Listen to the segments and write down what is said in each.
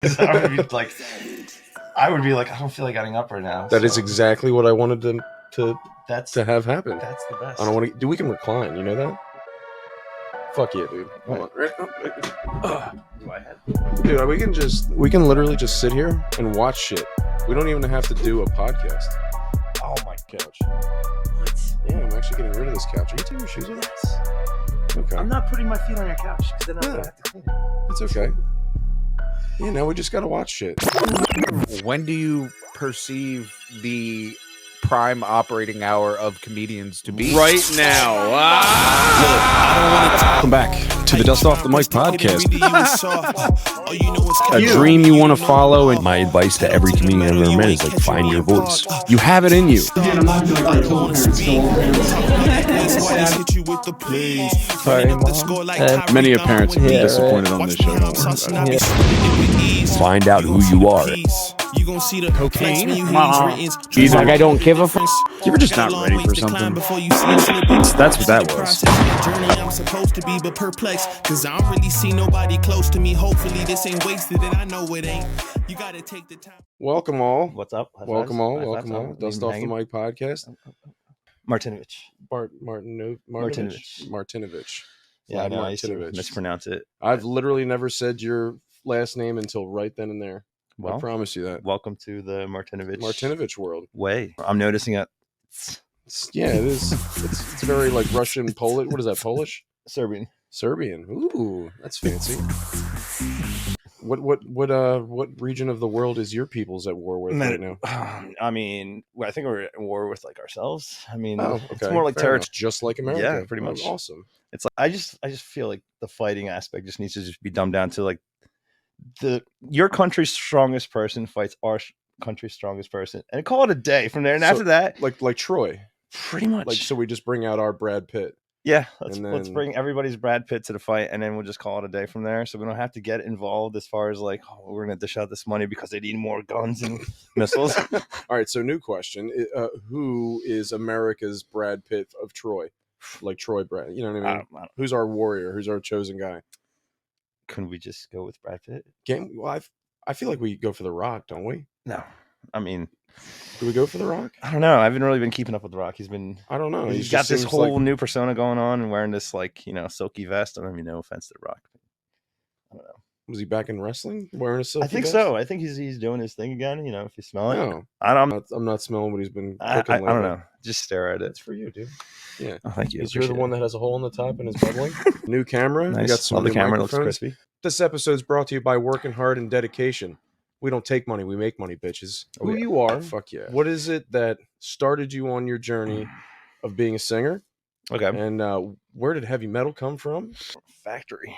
I would be like, I don't feel like getting up right now. That is exactly what I wanted to have happen. That's the best. I don't want to. Dude, we can recline. You know that? Fuck yeah, dude. Hold on. Dude, we can literally just sit here and watch shit. We don't even have to do a podcast. Oh my Couch. What? Yeah, I'm actually getting rid of this couch. Are you taking your shoes off? Yes. Okay. I'm not putting my feet on your couch because then I'm gonna have to clean it. It's okay. Yeah, now we just gotta watch shit. When do you perceive the prime operating hour of comedians to be? Right now. Welcome back to the Dust Off the Mic podcast. A dream you want to follow, and my advice to every comedian I've ever met is like find your voice. You have it in you. Sorry, Mom. Many parents have been disappointed on this show. Don't worry about it. Find out who you are. You gonna see the cocaine? He's like, I don't give a fuck. You were just not ready for something. That's what that was. I'm supposed to be, but perplexed, cause I don't really see nobody close to me. Hopefully this ain't wasted, and I know it ain't. You gotta take the time. Welcome all. What's up? High Welcome fives? all. High Welcome fives? all. Dust Off the Mic podcast. Martinovic. Martinovic. Yeah, I Vlad know. I used to Martinovic. mispronounce it. I've literally never said your last name until right then and there. Well, I promise you that. welcome to the Martinovic world. way. I'm noticing it. Yeah, it is. It's very like Russian, Polish. What is that? Polish? Serbian. Ooh, that's fancy. What region of the world is your people's at war with right now? I mean, I think we're at war with like ourselves. I mean, it's okay. more like territory. Just like America. Yeah, pretty much. Awesome. It's like I just feel like the fighting aspect just needs to just be dumbed down to like your country's strongest person fights our country's strongest person, and call it a day from there. And after that, like Troy, pretty much. Like, so we just bring out our Brad Pitt. Yeah, let's bring everybody's Brad Pitt to the fight, and then we'll just call it a day from there. So we don't have to get involved as far as like, oh, we're going to dish out this money because they need more guns and missiles. All right, so new question: who is America's Brad Pitt of Troy? Like Troy Brad, you know what I mean? I don't, Who's our warrior? Who's our chosen guy? couldn't we just go with Brad Pitt? I feel like we go for The Rock, don't we? No, I mean, do we go for The Rock? I don't know. I haven't really been keeping up with The Rock. I don't know. He's got this whole new persona going on and wearing this like silky vest. I don't mean, no offense to The Rock. I don't know. Was he back in wrestling wearing a silky I think vest? so. I think he's doing his thing again. If you smell it, No, I'm not smelling what he's been I cooking. don't know. Just stare at it. It's for you, dude. Yeah. Oh, thank you. You're the one that has a hole in the top and is bubbling. New camera. Nice. We got some Love the new camera. It looks microphones. crispy. This episode's brought to you by Working Hard and Dedication. We don't take money, we make money, bitches. Who you are. Fuck yeah. What is it that started you on your journey of being a singer? Okay. And where did heavy metal come from? Factory.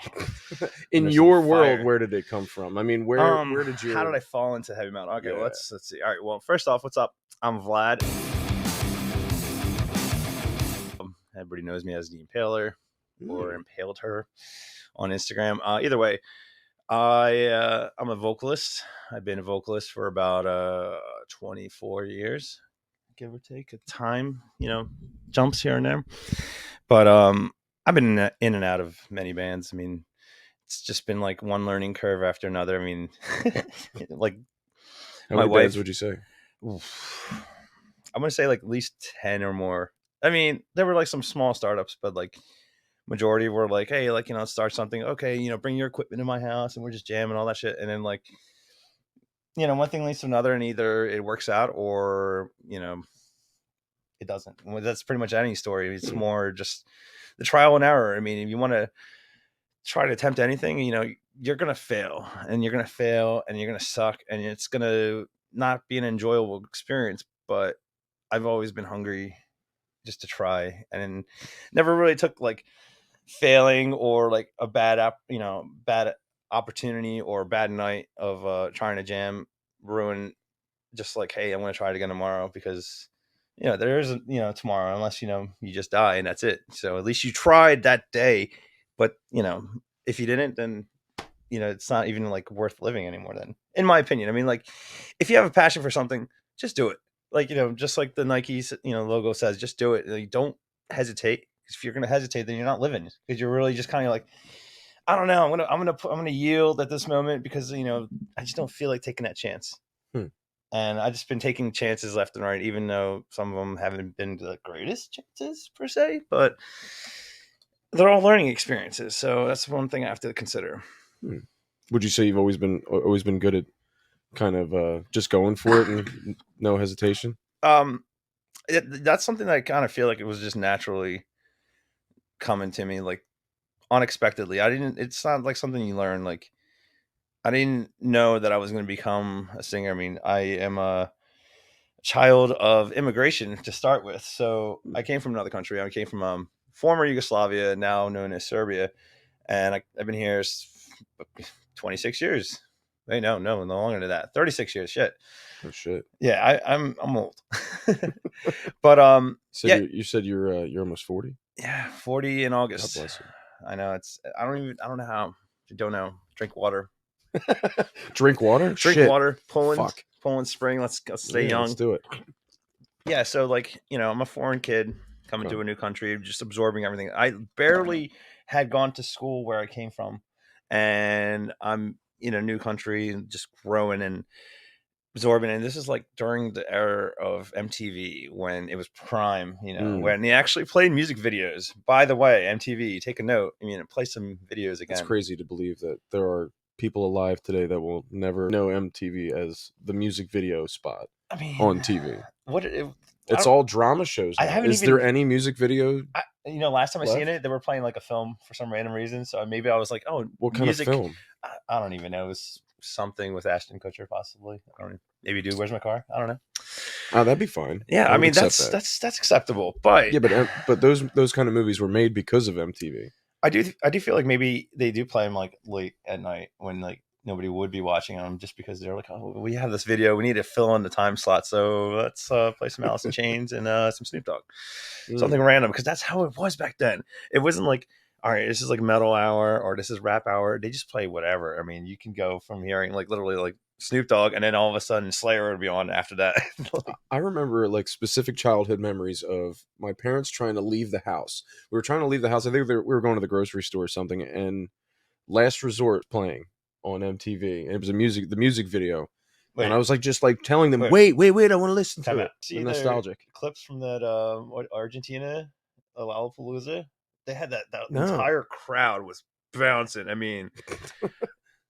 In There's your some world, fire. where did it come from? I mean, where did you... How did I fall into heavy metal? Okay, Yeah. let's see. All right. Well, first off, what's up? I'm Vlad. Everybody knows me as the Impaler or Impaled Her on Instagram. Either way, I'm a vocalist. I've been a vocalist for about 24 years, give or take. A time, jumps here and there. But I've been in and out of many bands. I mean, it's just been like one learning curve after another. I mean, like How my many wife bands would you say? I'm gonna say like at least 10 or more. I mean, there were like some small startups, but like majority were like, hey, like, start something. Okay, bring your equipment to my house and we're just jamming all that shit. And then like, one thing leads to another, and either it works out or, it doesn't. Well, that's pretty much any story. It's more just the trial and error. I mean, if you want to try to attempt anything, you're going to fail and you're going to fail and you're going to suck and it's going to not be an enjoyable experience. But I've always been hungry just to try, and never really took like failing or like a bad opportunity or a bad night of trying to jam ruin just like, hey, I'm going to try it again tomorrow, because there isn't tomorrow unless you just die and that's it. So at least you tried that day. But if you didn't, then it's not even like worth living anymore then, in my opinion. I mean, like, if you have a passion for something, just do it. Like, just like the Nike's logo says, just do it. Like, don't hesitate. If you're going to hesitate, then you're not living, because you're really just kind of like, I don't know. I'm gonna yield at this moment because I just don't feel like taking that chance. Hmm. And I've just been taking chances left and right, even though some of them haven't been the greatest chances per se, but they're all learning experiences. So that's one thing I have to consider. Would you say you've always been good at kind of just going for it and no hesitation? That's something that I kind of feel like it was just naturally coming to me, like unexpectedly. It's not like something you learn. Like I didn't know that I was going to become a singer. I mean, I am a child of immigration to start with. So I came from another country. I came from former Yugoslavia, now known as Serbia, and I've been here 26 years. Wait, no, no longer than that. 36 years. Shit. Oh shit! Yeah, I'm old. But So yeah, you said you're almost 40. yeah, 40 in God August. bless you. I know I don't know how. If you don't know, drink water. Drink water. Drink Shit. water. Fuck. Poland spring. Let's stay Yeah, young. let's do it. Yeah, so like, I'm a foreign kid coming to a new country, just absorbing everything. I barely had gone to school where I came from, and I'm in a new country and just growing and absorbing. And this is like during the era of MTV when it was prime, when they actually played music videos. By the way, MTV, take a note. I mean, play some videos again. It's crazy to believe that there are people alive today that will never know MTV as the music video spot on TV. It's all drama shows now. Is there any music video? Last time I left? seen it, they were playing like a film for some random reason. So maybe I was like, oh, What kind music, of film? I don't even know. It was something with Ashton Kutcher, possibly. I don't know. Maybe Dude, Where's My Car? I don't know. Oh, that'd be fine. Yeah, I mean that's acceptable. But yeah, but those kind of movies were made because of MTV. I do feel like maybe they do play them like late at night when like nobody would be watching them, just because they're like, oh, we have this video, we need to fill in the time slot, so let's play some Alice in Chains and some Snoop Dogg, something random, because that's how it was back then. It wasn't like, all right, this is like metal hour or this is rap hour. They just play whatever. I mean, you can go from hearing like literally like Snoop Dogg, and then all of a sudden Slayer would be on after that. I remember like specific childhood memories of my parents trying to leave the house. We were trying to leave the house. I think we were going to the grocery store or something, and Last Resort playing on MTV. And it was the music video. Wait, and I was like, just like telling them, wait, I want to listen to it. See, nostalgic clips from that Argentina, Lollapalooza. They had that entire crowd was bouncing. I mean,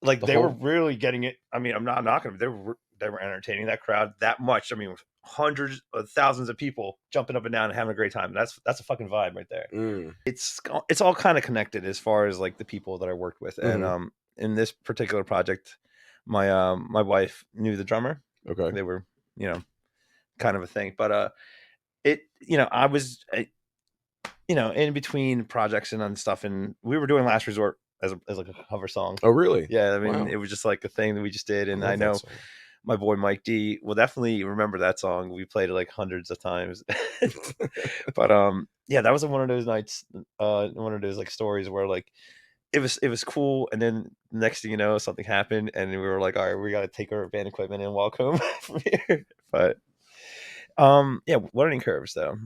like they were really getting it. I mean, I'm not knocking them. They were entertaining that crowd that much. I mean, hundreds of thousands of people jumping up and down and having a great time. That's a fucking vibe right there. It's all kind of connected as far as like the people that I worked with. And in this particular project, my wife knew the drummer. Okay, they were kind of a thing, but I was in between projects and stuff, and we were doing Last Resort as like a cover song. Oh, really? Yeah, I mean, It was just like a thing that we just did, and I know my boy Mike D will definitely remember that song. We played it like hundreds of times. But yeah, that was one of those nights, one of those like stories where like it was cool, and then next thing you know, something happened, and we were like, all right, we got to take our band equipment and walk home from here. But yeah, learning curves though.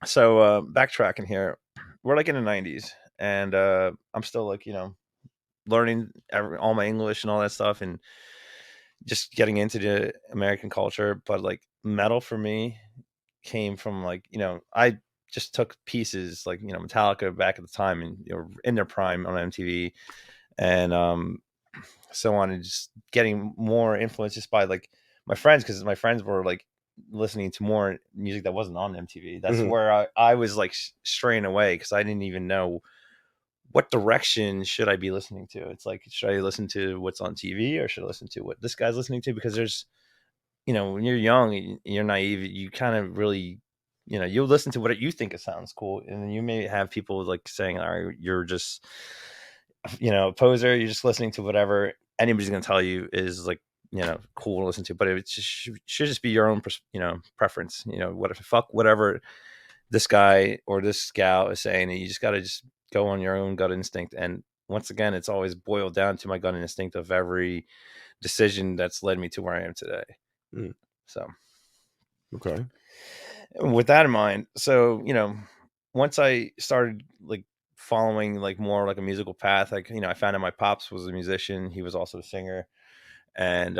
So backtracking here, we're like in the 90s, and I'm still like learning all my English and all that stuff, and just getting into the American culture. But like metal for me came from like I just took pieces like Metallica back at the time, and in their prime on MTV, and so on, and just getting more influence just by like my friends, because my friends were like listening to more music that wasn't on MTV. That's where I was like straying away, because I didn't even know what direction should I be listening to. It's like, should I listen to what's on TV, or should I listen to what this guy's listening to? Because there's when you're young, you're naive, you kind of really you'll listen to what you think it sounds cool, and then you may have people like saying, all right, you're just a poser, you're just listening to whatever anybody's going to tell you is like cool to listen to. But it should just be your own preference. Whatever this guy or this gal is saying, and you just got to just go on your own gut instinct. And once again, it's always boiled down to my gut instinct of every decision that's led me to where I am today. So okay, with that in mind, so once I started like following like more like a musical path. Like, I found out my pops was a musician. He was also a singer, and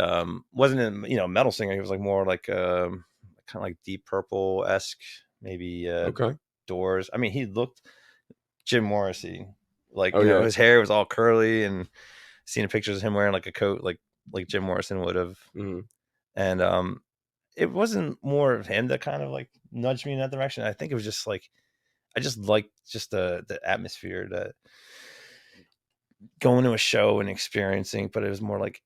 wasn't a metal singer. He was like more like kind of like Deep Purple esque, maybe Okay. Doors. I mean, he looked Jim Morrissey. Like, Oh, yeah. his hair was all curly, and seeing pictures of him wearing like a coat like Jim Morrison would have. Mhm. And it wasn't more of him that kind of like nudged me in that direction. I think it was just like I just liked just the atmosphere, that going to a show and experiencing, but it was more like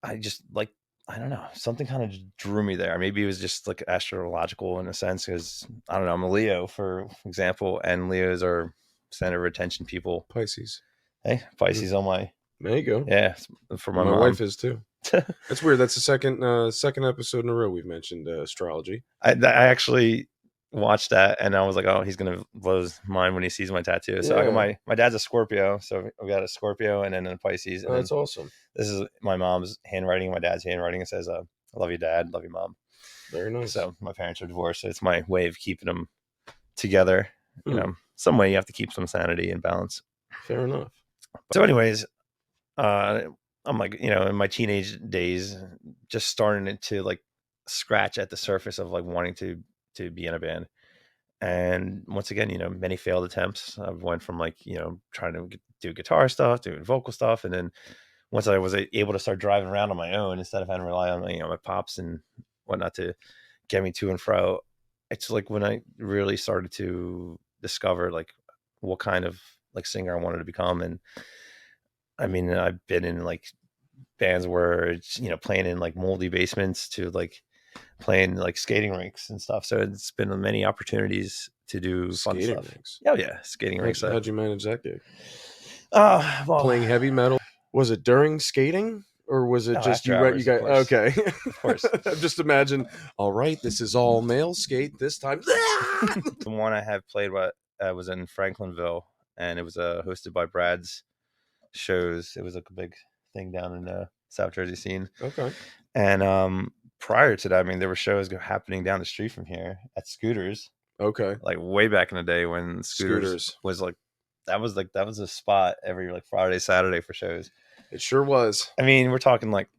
I just like, I don't know, something kind of drew me there. Maybe it was just like astrological in a sense, because I don't know, I'm a Leo, for example, and Leos are center of attention people. Pisces. Hey, Pisces on my There you go. yeah, for my My mom. wife is too. That's weird. That's the second episode in a row we've mentioned astrology. I actually watched that, and I was like, oh, he's gonna blow his mind when he sees my tattoo. So I got Yeah. my dad's a Scorpio, so I've got a Scorpio and then a Pisces, and Oh, then that's awesome. this is my mom's handwriting, my dad's handwriting. It says, "I love you, Dad. Love you, Mom." Very nice. So my parents are divorced, so it's my way of keeping them together. Hmm. Some way you have to keep some sanity and balance. Fair enough. So, anyways, I'm like, in my teenage days, just starting to like scratch at the surface of like wanting to be in a band. And once again, many failed attempts. I went from like, trying to do guitar stuff, doing vocal stuff, and then once I was able to start driving around on my own instead of having to rely on my pops and whatnot to get me to and fro, it's like when I really started to discover like what kind of like singer I wanted to become. And I mean, I've been in like bands where it's playing in like moldy basements to like playing like skating rinks and stuff. So it's been many opportunities to do fun Skating stuff. rinks. Oh yeah, skating rinks. How'd you manage that gig? Well, Playing heavy metal. Was it during skating, or was it No, just after you? hours, You of got course. okay. Of course. Just imagine. All right, this is all male skate this time. The one I have played was in Franklinville, and it was hosted by Brad's shows. It was like a big thing down in the South Jersey scene. Okay. And prior to that, I mean, there were shows happening down the street from here at Scooters, Okay. like way back in the day when Scooters was like that was a spot every like Friday, Saturday for shows. It sure was. I mean, we're talking like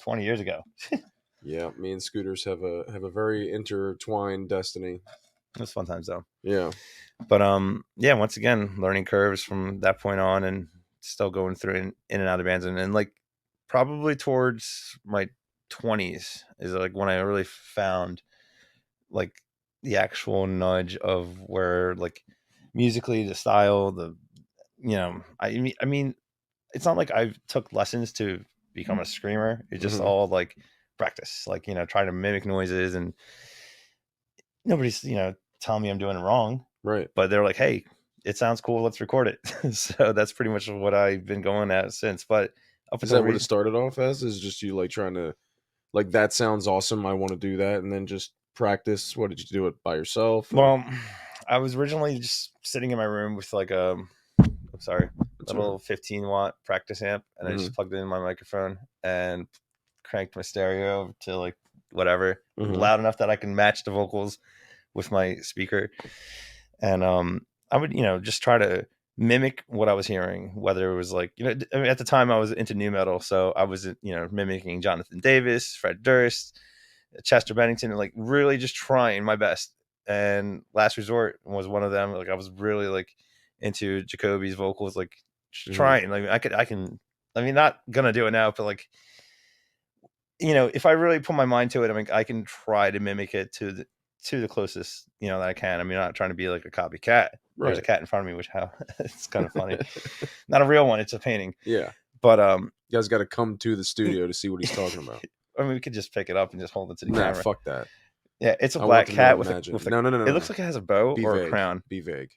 20 years ago. Yeah, me and Scooters have a very intertwined destiny. It was fun times though. Yeah. But yeah, once again, learning curves from that point on, and still going through in and out of bands, and like probably towards my 20s is like when I really found like the actual nudge of where like musically the style, I mean it's not like I took lessons to become a screamer. It's just all like practice, like trying to mimic noises, and nobody's telling me I'm doing it wrong, Right. but they're like, hey, it sounds cool, let's record it. So that's pretty much what I've been going at since. But Is that what it started off as? Is just you like trying to like, that sounds awesome, I want to do that, and then just practice? What did you do it by yourself? Well, I was originally just sitting in my room with like a little 15-watt practice amp, and I just plugged it in my microphone and cranked my stereo to like whatever loud enough that I can match the vocals with my speaker. And I would just try to mimic what I was hearing, whether it was like I mean, at the time I was into new metal, so I was mimicking Jonathan Davis, Fred Durst, Chester Bennington, and like really just trying my best. And Last Resort was one of them. Like I was really like into Jacoby's vocals, like trying. Like I mean, not gonna do it now, but like if I really put my mind to it, I mean, I can try to mimic it to the closest that I can. I mean, I'm not trying to be like a copycat. Right. There's a cat in front of me, which it's kind of funny. Not a real one, it's a painting. Yeah. But you guys got to come to the studio to see what he's talking about. I mean, we could just pick it up and just hold it to the Nah, camera. Fuck that. Yeah, it a black cat with a no. It looks like it has a bow Be or vague. a crown. Be vague.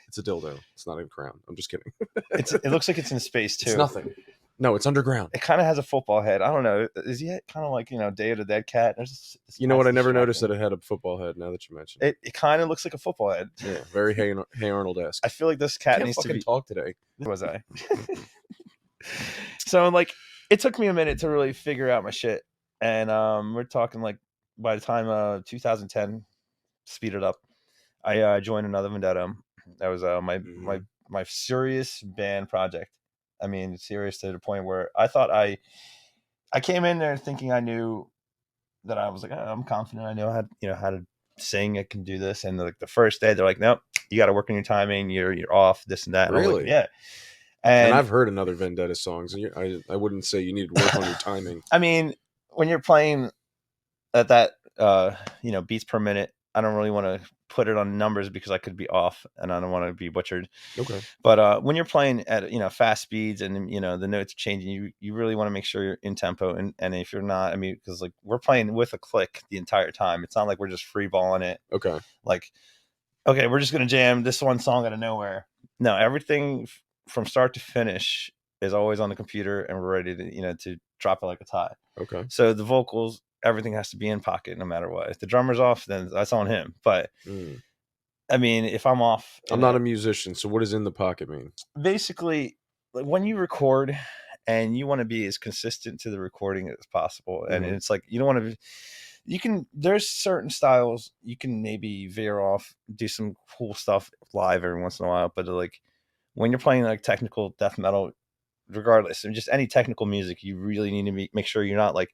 It's a dildo. It's not a crown. I'm just kidding. It looks like it's in space too. It's nothing. No, it's underground. It kind of has a football head. I don't know. Is he kind of like Day of the Dead cat? You know what? I never noticed that it had a football head. Now that you mention it, it kind of looks like a football head. Yeah, very Hey Arnold-esque. I feel like this cat needs to be talk today. Was I? So like, it took me a minute to really figure out my shit, and we're talking like by the time 2010 speeded up, I joined Another Vendetta. That was my my serious band project. I mean, serious to the point where I thought I came in there thinking I knew that I was like, oh, I'm confident. I know how to sing. I can do this. And like the first day, they're like, nope, you got to work on your timing. You're off, this and that. And I was like, Really? yeah. And And I've heard another Vendetta songs, and I wouldn't say you need to work on your timing. I mean, when you're playing at that, beats per minute, I don't really want to put it on numbers because I could be off and I don't want to be butchered. Okay. But when you're playing at fast speeds and the notes changing, you really want to make sure you're in tempo. And if you're not, I mean, because like we're playing with a click the entire time. It's not like we're just free balling it. Okay. Like, okay, we're just gonna jam this one song out of nowhere. No, everything from start to finish is always on the computer, and we're ready to drop it like it's hot. Okay. So the vocals, everything has to be in pocket no matter what. If the drummer's off, then that's on him. But I mean, if I'm off, I'm not a musician, so what does in the pocket mean? Basically, like when you record and you want to be as consistent to the recording as possible, and it's like you don't want to. There's certain styles you can maybe veer off, do some cool stuff live every once in a while, but like when you're playing like technical death metal, regardless, and just any technical music, you really need to make sure you're not like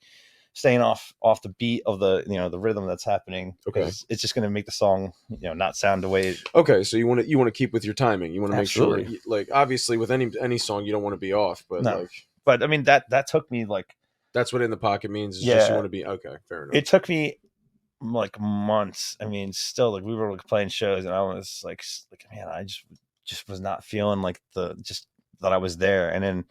staying off the beat of the the rhythm that's happening. Okay. It's just going to make the song not sound the way Okay, so you want to keep with your timing. You want to make sure, Absolutely. like, obviously with any song you don't want to be off, but No. like, but I mean that took me like that's what in the pocket means, is just you Yeah. want to be okay, fair enough. it took me like months. I mean, still, like we were like playing shows and I was like man, I just was not feeling like just that I was there. And then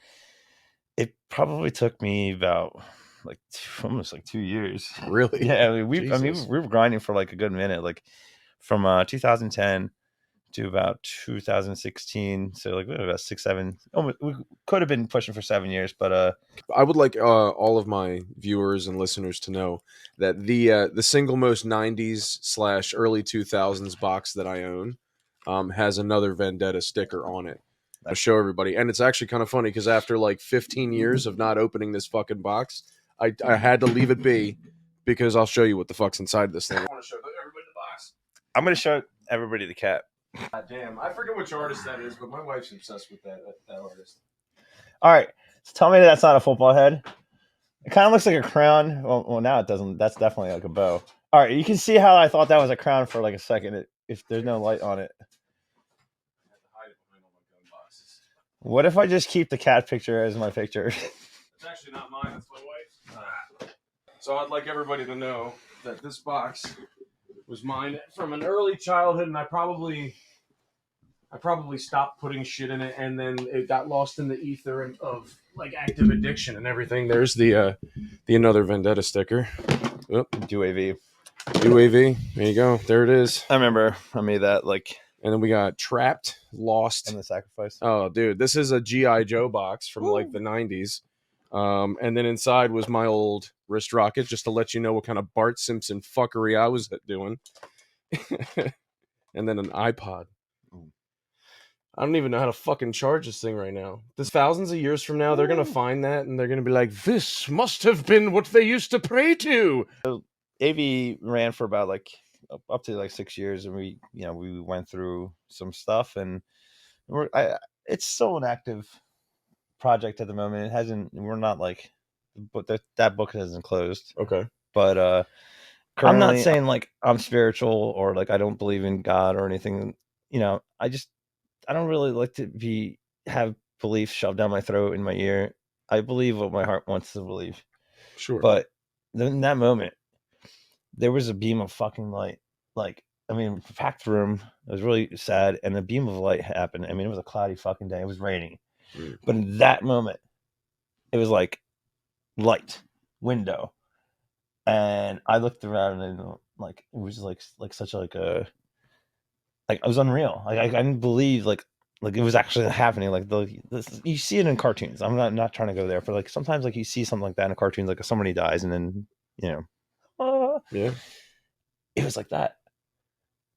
it probably took me about like almost like 2 years. Really? Yeah, I mean, Jesus. we were grinding for like a good minute, like from 2010 to about 2016. So like about 6, 7. Almost, we could have been pushing for 7 years, but I would like all of my viewers and listeners to know that the single most 90s / early 2000s box that I own has another Vendetta sticker on it. I'll show everybody, and it's actually kind of funny because after like 15 years of not opening this fucking box, I had to leave it be because I'll show you what the fuck's inside this thing. I want to show everybody the box. I'm gonna show everybody the cat. God damn, I forget which artist that is, but my wife's obsessed with that artist. All right, so tell me that's not a football head. It kind of looks like a crown. Well, now it doesn't. That's definitely like a bow. All right, you can see how I thought that was a crown for like a second. If there's no light on it. What if I just keep the cat picture as my picture? It's actually not mine. It's my wife's. So I'd like everybody to know that this box was mine from an early childhood, and I probably stopped putting shit in it, and then it got lost in the ether of like active addiction and everything. There's the another Vendetta sticker. Oh, UAV. UAV. There you go. There it is. I remember I made that like. And then we got Trapped, Lost, and The Sacrifice. Oh, dude, this is a G.I. Joe box from like the 90s. And then inside was my old wrist rocket, just to let you know what kind of Bart Simpson fuckery I was doing. And then an iPod. I don't even know how to fucking charge this thing right now. This thousands of years from now, they're going to find that and they're going to be like, this must have been what they used to pray to. So AV ran for about like up to like 6 years, and we went through some stuff, and it's still an active project at the moment. We're not like, but that book hasn't closed. Okay. But I'm not saying like I'm spiritual or like I don't believe in God or anything. I don't really like to have belief shoved down my throat, in my ear. I believe what my heart wants to believe. Sure. But in that moment, there was a beam of fucking light. Like, I mean, packed room. It was really sad, and a beam of light happened. I mean, it was a cloudy fucking day. It was raining. But in that moment, it was like light, window. And I looked around and like it was like such like a like it was unreal. Like I didn't believe like it was actually happening. Like you see it in cartoons. I'm not trying to go there, but like sometimes like you see something like that in cartoons, like somebody dies and then yeah, it was like that.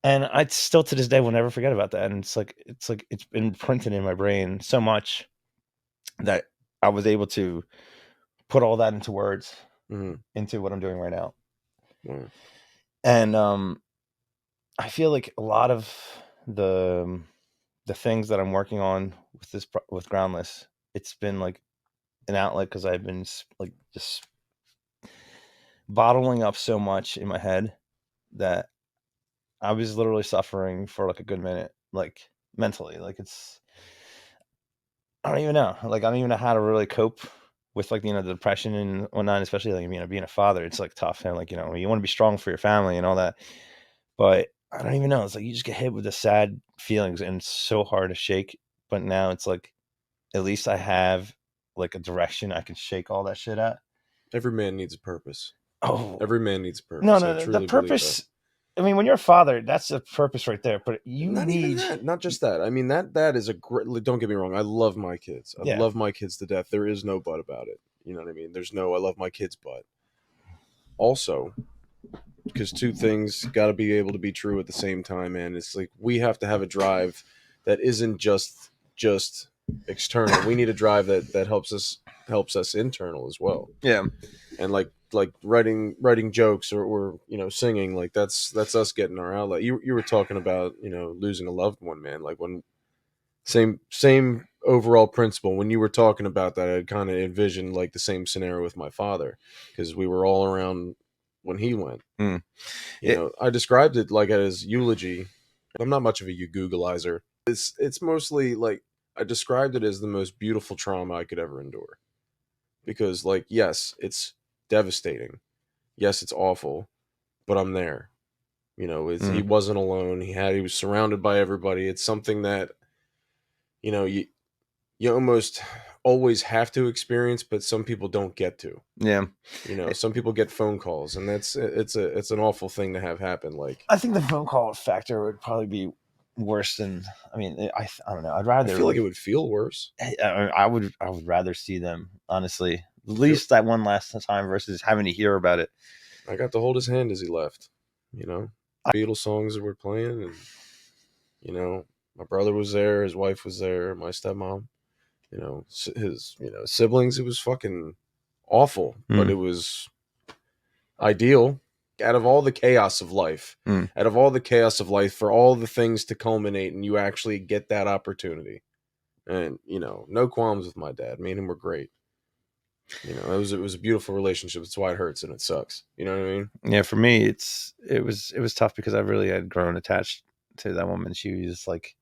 And I still to this day will never forget about that. And it's been imprinted in my brain so much that I was able to put all that into words, into what I'm doing right now. And I feel like a lot of the the things that I'm working on with with Groundless, it's been like an outlet because I've been like just bottling up so much in my head that I was literally suffering for like a good minute, like mentally. Like I don't even know. Like I don't even know how to really cope with like the depression and whatnot, especially like being a father. It's like tough, and like you want to be strong for your family and all that. But I don't even know. It's like you just get hit with the sad feelings, and it's so hard to shake. But now it's like at least I have like a direction I can shake all that shit at. Every man needs a purpose. Oh, Every man needs a purpose. no, I no, the truly believe that. purpose. I mean, when you're a father, that's a purpose right there. But you Not need even that. Not just that. I mean, that is a great. Don't get me wrong. I love my kids. I Yeah. love my kids to death. There is no but about it. You know what I mean? There's no I love my kids but. Also, because two things got to be able to be true at the same time, man. It's like we have to have a drive that isn't just external. We need a drive that helps us internal as well. Yeah. And like writing jokes or singing, like that's us getting our outlet. You were talking about losing a loved one, man. Like when same overall principle. When you were talking about that, I kind of envisioned like the same scenario with my father because we were all around when he went. Mm. I described it like as eulogy. I'm not much of a Googleizer. It's mostly like I described it as the most beautiful trauma I could ever endure. Because like, yes, it's devastating. Yes, it's awful, but I'm there. He wasn't alone. He was surrounded by everybody. It's something that you almost always have to experience, but some people don't get to. Yeah. Some people get phone calls, and it's an awful thing to have happen. Like, I think the phone call factor would probably be worse than. I mean, I don't know. I'd rather. I feel like it would feel worse. I would rather see them, honestly. At least that one last time versus having to hear about it. I got to hold his hand as he left. Beatles songs that were playing, and my brother was there, his wife was there, my stepmom. His siblings. It was fucking awful, but it was ideal. Out of all the chaos of life, for all the things to culminate, and you actually get that opportunity. And no qualms with my dad. Me and him were great. It was a beautiful relationship. That's why it hurts and it sucks. You know what I mean? Yeah, for me, it was tough because I really had grown attached to that woman. She was like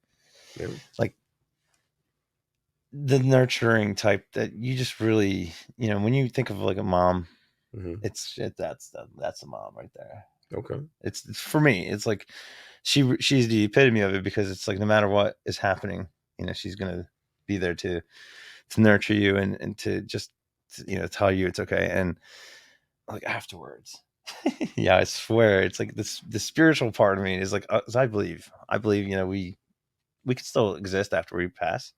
the nurturing type that you just really, when you think of like a mom, that's a mom right there. Okay. It's for me. It's like she's the epitome of it because it's like no matter what is happening, she's gonna be there to nurture you and to just tell you it's okay. And like afterwards, yeah, I swear it's like the spiritual part of me is like I believe we could still exist after we pass.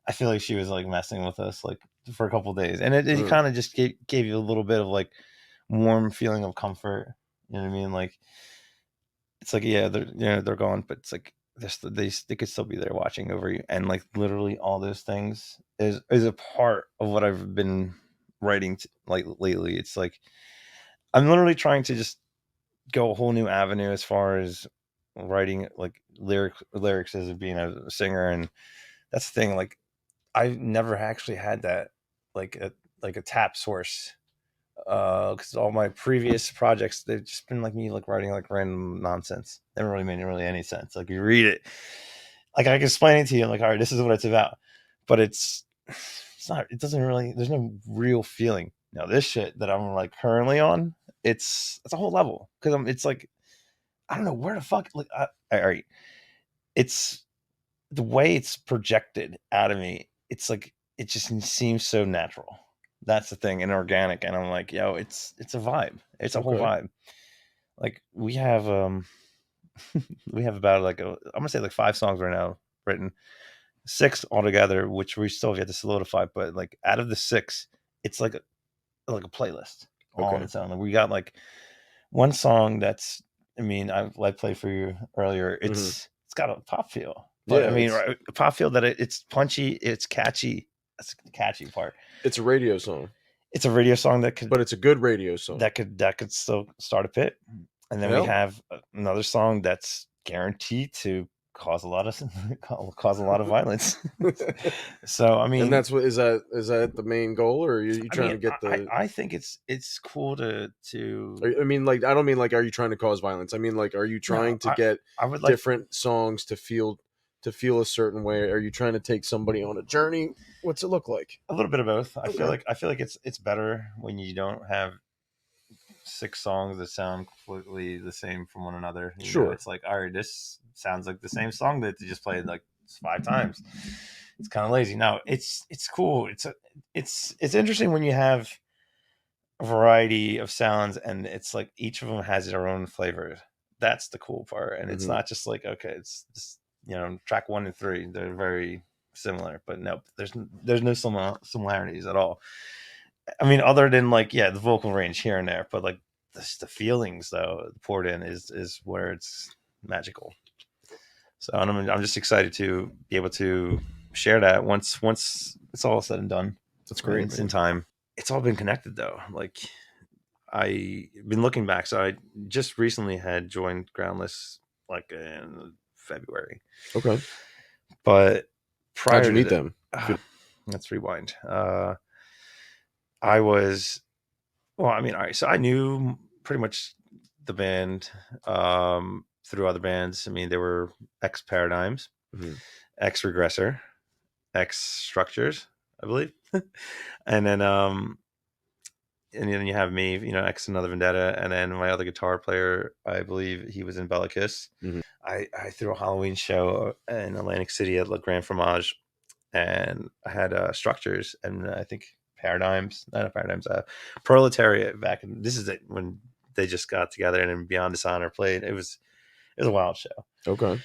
I feel like she was like messing with us like for a couple of days, and it kind of just gave you a little bit of like warm feeling of comfort. You know what I mean? Like it's like they're gone, but it's like they could still be there watching over you, and like literally all those things is a part of what I've been writing like lately. It's like I'm literally trying to just go a whole new avenue as far as writing like lyrics as being a singer, and that's the thing. Like I've never actually had that like a tap source because all my previous projects they've just been like me like writing like random nonsense. Never really made really any sense. Like you read it, like I can explain it to you. I'm like, all right, this is what it's about, but it's not. It doesn't really. There's no real feeling. Now this shit that I'm like currently on, it's a whole level because it's like I don't know where the fuck like all right. It's the way it's projected out of me. It's like it just seems so natural. That's the thing, and organic. And I'm like, yo, it's a vibe. It's a whole vibe. Like we have we have about like I'm gonna say like 5 songs right now written, 6 altogether, which we still have yet to solidify. But like out of the 6, it's like a playlist all on its own. Like we got like one song that's I mean I played for you earlier. It's got a pop feel. But I mean, right, pop feel that it's punchy, it's catchy. That's the catchy part. It's a radio song. It's a radio song but it's a good radio song that could still start a pit. And then we have another song that's guaranteed to cause a lot of violence. So I mean, And that's what is that the main goal, or are you I trying mean, to get the? I think it's cool to I mean, like, I don't mean like, are you trying to cause violence? I mean, like, are you no, trying to get I would like different songs to feel a certain way? Are you trying to take somebody on a journey? What's it look like? a little bit of both. Okay. I feel like it's better when you don't have 6 songs that sound completely the same from one another. You know, Sure. it's like, all right, this sounds like the same song that they just played like 5 times. It's kind of lazy. No, it's cool. It's interesting when you have a variety of sounds and it's like each of them has their own flavor. That's the cool part, and it's Mhm. not just like, okay, it's just, track 1 and 3, they're very similar, but nope, there's no similarities at all. I mean, other than like, yeah, the vocal range here and there, but like the feelings though poured in is where it's magical. So I'm just excited to be able to share that once it's all said and done. That's And great, it's in man. time. It's all been connected though. Like, I've been looking back, so I just recently had joined Groundless like in February, Okay. but How'd you prior to meet that, them? let's rewind. I was Well, I mean, all right. So I knew pretty much the band through other bands. I mean, they were ex Paradigms, Mhm. ex Regressor, ex Structures, I believe, and then you have me, ex Another Vendetta, and then my other guitar player, I believe he was in Bellicus. Mhm. I threw a Halloween show in Atlantic City at La Grand Fromage, and I had Structures, and I think Paradigms, not Paradigms, Proletariat back in, this is it, when they just got together, and then Beyond Dishonor played. It was a wild show. Okay.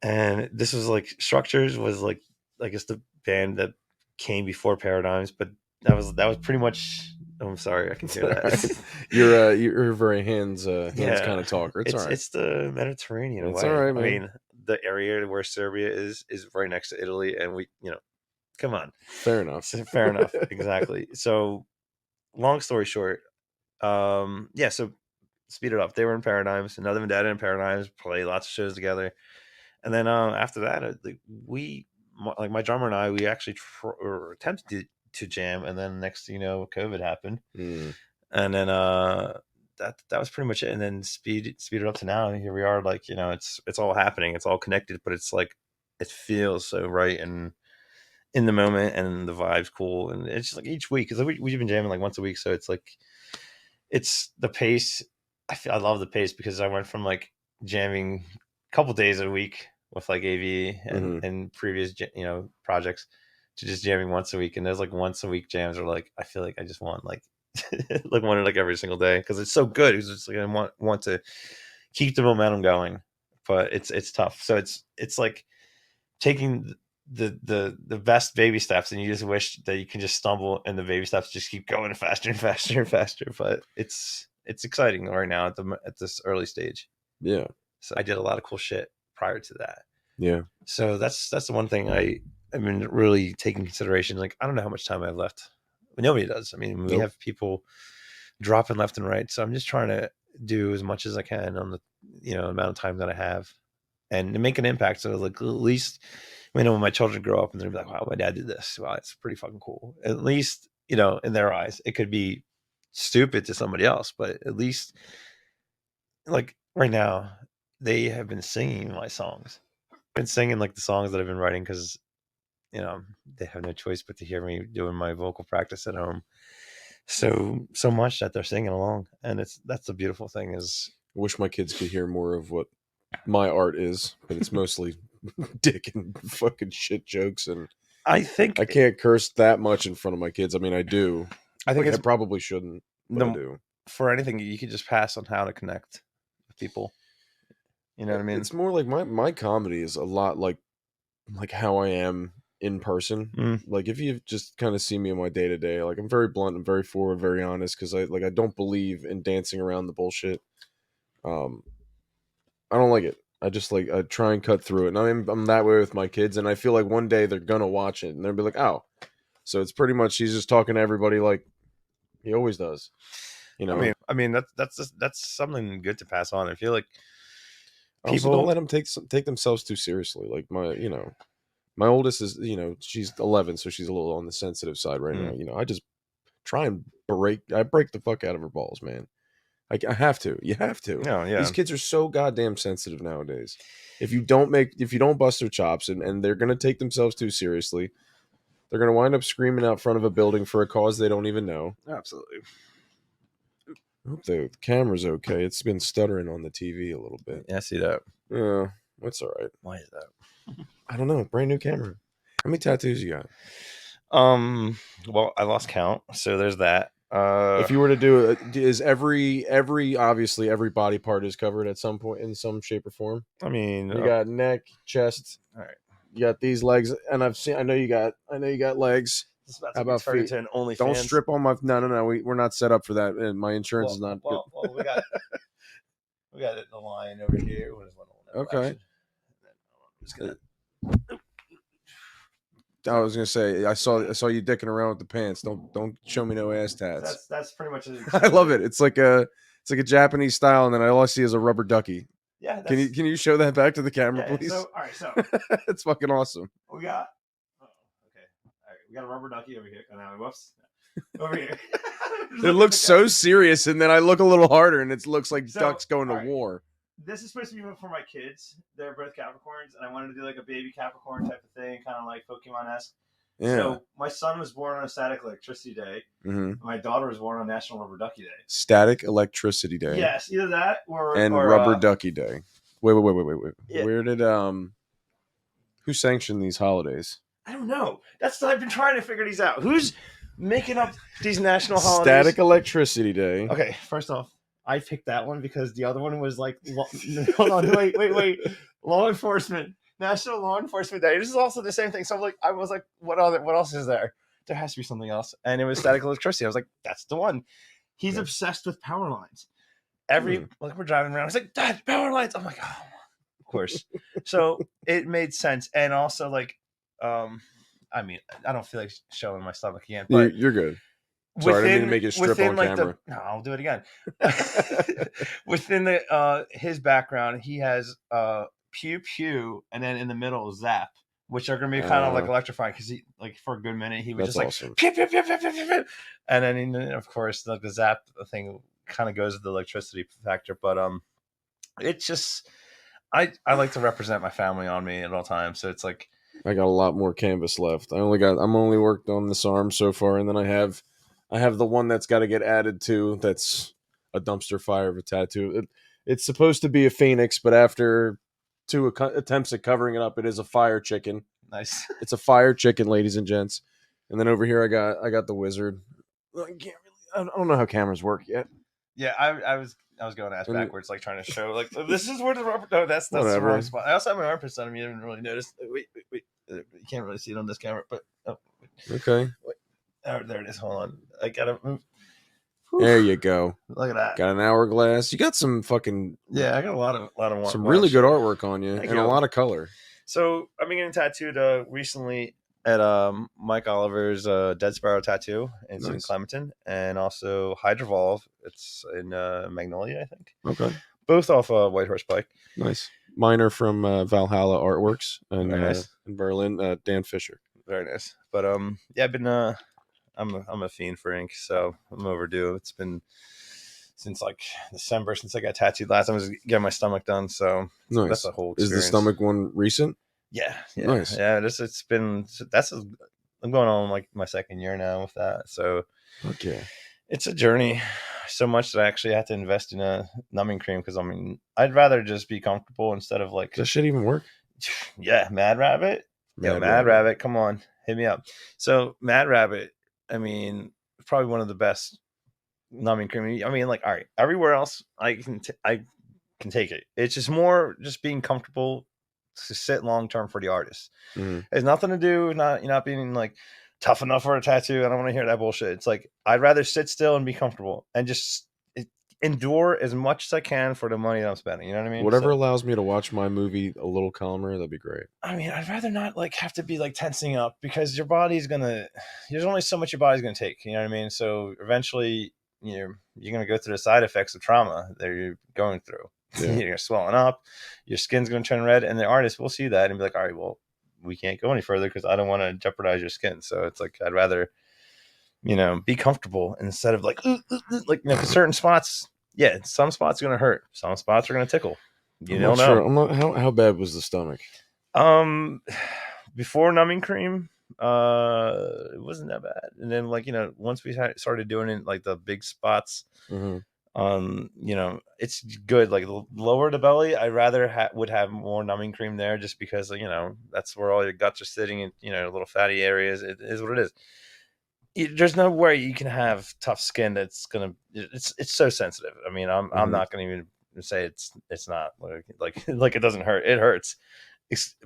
And this was like, Structures was like, I guess, the band that came before Paradigms, but that was pretty much. Oh, I'm sorry, I can hear that. You're a very hands Yeah, kind of talker. It's all right. it's the Mediterranean It's all way. right, I man. mean, the area where Serbia is right next to Italy, and we, come on. Fair enough. Fair enough, exactly. So, long story short, yeah. So, speed it up. They were in Paradigms, Another Vendetta and Paradigms, play lots of shows together, and then after that, like my drummer and I, we actually or attempted to jam, and then next thing you know, COVID happened, Mm. and then that was pretty much it. And then speed it up to now, and here we are. Like, it's all happening, it's all connected, but it's like, it feels so right and in the moment, and the vibe's cool, and it's just like each week, because we've been jamming like once a week, so it's like, it's the pace. I love the pace, because I went from like jamming a couple days a week with like AV Mhm. and previous projects, to just jamming once a week, and those like once a week jams are like, I feel like I just want like like one like every single day, because it's so good. It's just like, I want to keep the momentum going, but it's tough. So it's like taking the best baby steps, and you just wish that you can just stumble, and the baby steps just keep going faster and faster and faster. But it's exciting right now at this early stage. Yeah. So I did a lot of cool shit prior to that. Yeah. So that's the one thing I've been really taking consideration. Like, I don't know how much time I have left. Nobody does. I mean, we Nope. have people dropping left and right. So I'm just trying to do as much as I can on the amount of time that I have, and to make an impact. So like, at least, when my children grow up and they're like, wow, my dad did this. Wow, it's pretty fucking cool. At least, in their eyes, it could be stupid to somebody else, but at least, like right now, they have been singing my songs. Been singing like the songs that I've been writing, because they have no choice but to hear me doing my vocal practice at home. So much that they're singing along, and that's the beautiful thing is. I wish my kids could hear more of what my art is, but it's mostly dick and fucking shit jokes, and I think I can't curse that much in front of my kids. I mean, I do. I think Like, it's I probably shouldn't, but I the do. for anything, you could just pass on how to connect with people. You know what I mean? It's more like my comedy is a lot like how I am in person. Mm. Like, if you just kind of see me in my day to day, like, I'm very blunt and very forward, very honest, because I don't believe in dancing around the bullshit. I don't like it. I try and cut through it, and I'm that way with my kids, and I feel like one day they're gonna watch it and they'll be like, oh, so it's pretty much he's just talking to everybody like he always does. I mean that's something good to pass on. I feel like Also, don't let them take themselves too seriously. Like my oldest is, she's 11, so she's a little on the sensitive side right now. I just try and break the fuck out of her balls, man. I have to. You have to. No, yeah. These kids are so goddamn sensitive nowadays. If you don't bust their chops and they're gonna take themselves too seriously, they're gonna wind up screaming out front of a building for a cause they don't even know. Absolutely. I hope the camera's okay. It's been stuttering on the TV a little bit. Yeah, I see that. Yeah, that's all right. Why is that? I don't know. Brand new camera. How many tattoos you got? Well, I lost count, so there's that. If you were to do it, is obviously every body part is covered at some point in some shape or form? I mean, You got neck, chest. all right. You got these legs, and I know you got legs. This is about How to about turn feet? into an OnlyFans. Don't strip on my. No. We're not set up for that, and my insurance is not. Well, we got the line over here. What is one? Okay. I'm just gonna. I was gonna say I saw you dicking around with the pants. Don't show me no ass tats. That's pretty much it. I love it. It's like a Japanese style, and then all I see is a rubber ducky. Yeah. Can you show that back to the camera, Yeah, please? So all right, so It's fucking awesome. we got. Oh, okay. All right, we got a rubber ducky over here. Oh, now, whoops. Over here. It looks so serious, and then I look a little harder, and it looks like So, ducks going to all right. war. This is supposed to be for my kids. They're both Capricorns, and I wanted to do like a baby Capricorn type of thing, kind of like Pokemon-esque. Yeah. So my son was born on a static electricity day. Mm-hmm. My daughter was born on National Rubber Ducky Day. Static Electricity Day. Yes, either that or Rubber Ducky Day. Wait. Yeah. Where did who sanctioned these holidays? I don't know. That's I've been trying to figure these out. Who's making up these national holidays? Static Electricity Day. Okay, first off, I picked that one because the other one was like, hold on, wait. Law enforcement, National Law Enforcement Day. This is also the same thing. So I was like, what else is there? There has to be something else. And it was static electricity. I was like, that's the one. He's obsessed with power lines. Like we're driving around. I was like, Dad, power lines. I'm like, oh, of course. So it made sense. And also like, I mean, I don't feel like showing my stomach again, but You're good. Sorry, I didn't mean to make you strip on camera. No, I'll do it again. Within his background, he has pew pew, and then in the middle zap, which are going to be kind of like electrifying because he like for a good minute he was just like pew, pew, pew, pew, pew, pew. And then of course like the zap thing kind of goes with the electricity factor, but it's just I like to represent my family on me at all times, so it's like I got a lot more canvas left. I'm only worked on this arm so far, and then I have the one that's got to get added to. That's a dumpster fire of a tattoo. It's supposed to be a phoenix, but after 2 attempts at covering it up, it is a fire chicken. Nice. It's a fire chicken, ladies and gents. And then over here, I got the wizard. I don't know how cameras work yet. Yeah, I was going ass backwards, like trying to show like this is where the rubber. No, that's the wrong spot. I also have my armpits on him. You didn't really notice. Wait. You can't really see it on this camera, but okay. Wait. Oh, there it is. Hold on. I gotta move. There you go. Look at that. Got an hourglass. You got some fucking I got a lot of some really good artwork on you. Thank and you. A lot of color. So I've been getting tattooed recently at Mike Oliver's Dead Sparrow Tattoo in St. Clementon, and also Hydrovolve. It's in Magnolia, I think. Okay. Both off White Horse Pike. Nice. Mine are from Valhalla Artworks and nice. In Berlin. Dan Fisher. Very nice. But I've been I'm a fiend for ink, so I'm overdue. It's been since like December since I got tattooed last time. I was getting my stomach done, so nice. That's a whole experience. Is the stomach one recent? Yeah. Nice. Yeah, I'm going on like my second year now with that. So okay. It's a journey. So much that I actually had to invest in a numbing cream because I mean I'd rather just be comfortable instead of like does that shit even work? Yeah, Mad Rabbit. Mad Rabbit, come on, hit me up. So Mad Rabbit, I mean, probably one of the best numbing cream. I mean, like, all right, everywhere else I can take it. It's just more just being comfortable to sit long term for the artist. Mm-hmm. It has nothing to do with not being like tough enough for a tattoo. I don't want to hear that bullshit. It's like I'd rather sit still and be comfortable and just endure as much as I can for the money that I'm spending. You know what I mean? Whatever allows me to watch my movie a little calmer, that'd be great. I mean, I'd rather not like have to be like tensing up because your body's there's only so much your body's gonna take. You know what I mean? So eventually, you're gonna go through the side effects of trauma that you're going through. Yeah. You're swelling up, your skin's going to turn red, and the artist will see that and be like, all right, well, we can't go any further because I don't want to jeopardize your skin. So it's like, I'd rather, be comfortable instead of like, like, 'cause certain spots, some spots are going to hurt. Some spots are going to tickle. You I'm don't not sure. know. I'm not. How bad was the stomach? Um, before numbing cream, it wasn't that bad. And then once we started doing it, like the big spots, Mm-hmm. it's good. Like lower the belly, I rather would have more numbing cream there, just because that's where all your guts are sitting in, little fatty areas. It is what it is. There's no way you can have tough skin that's gonna. It's so sensitive. I mean, I'm not gonna even say it's not like it doesn't hurt. It hurts,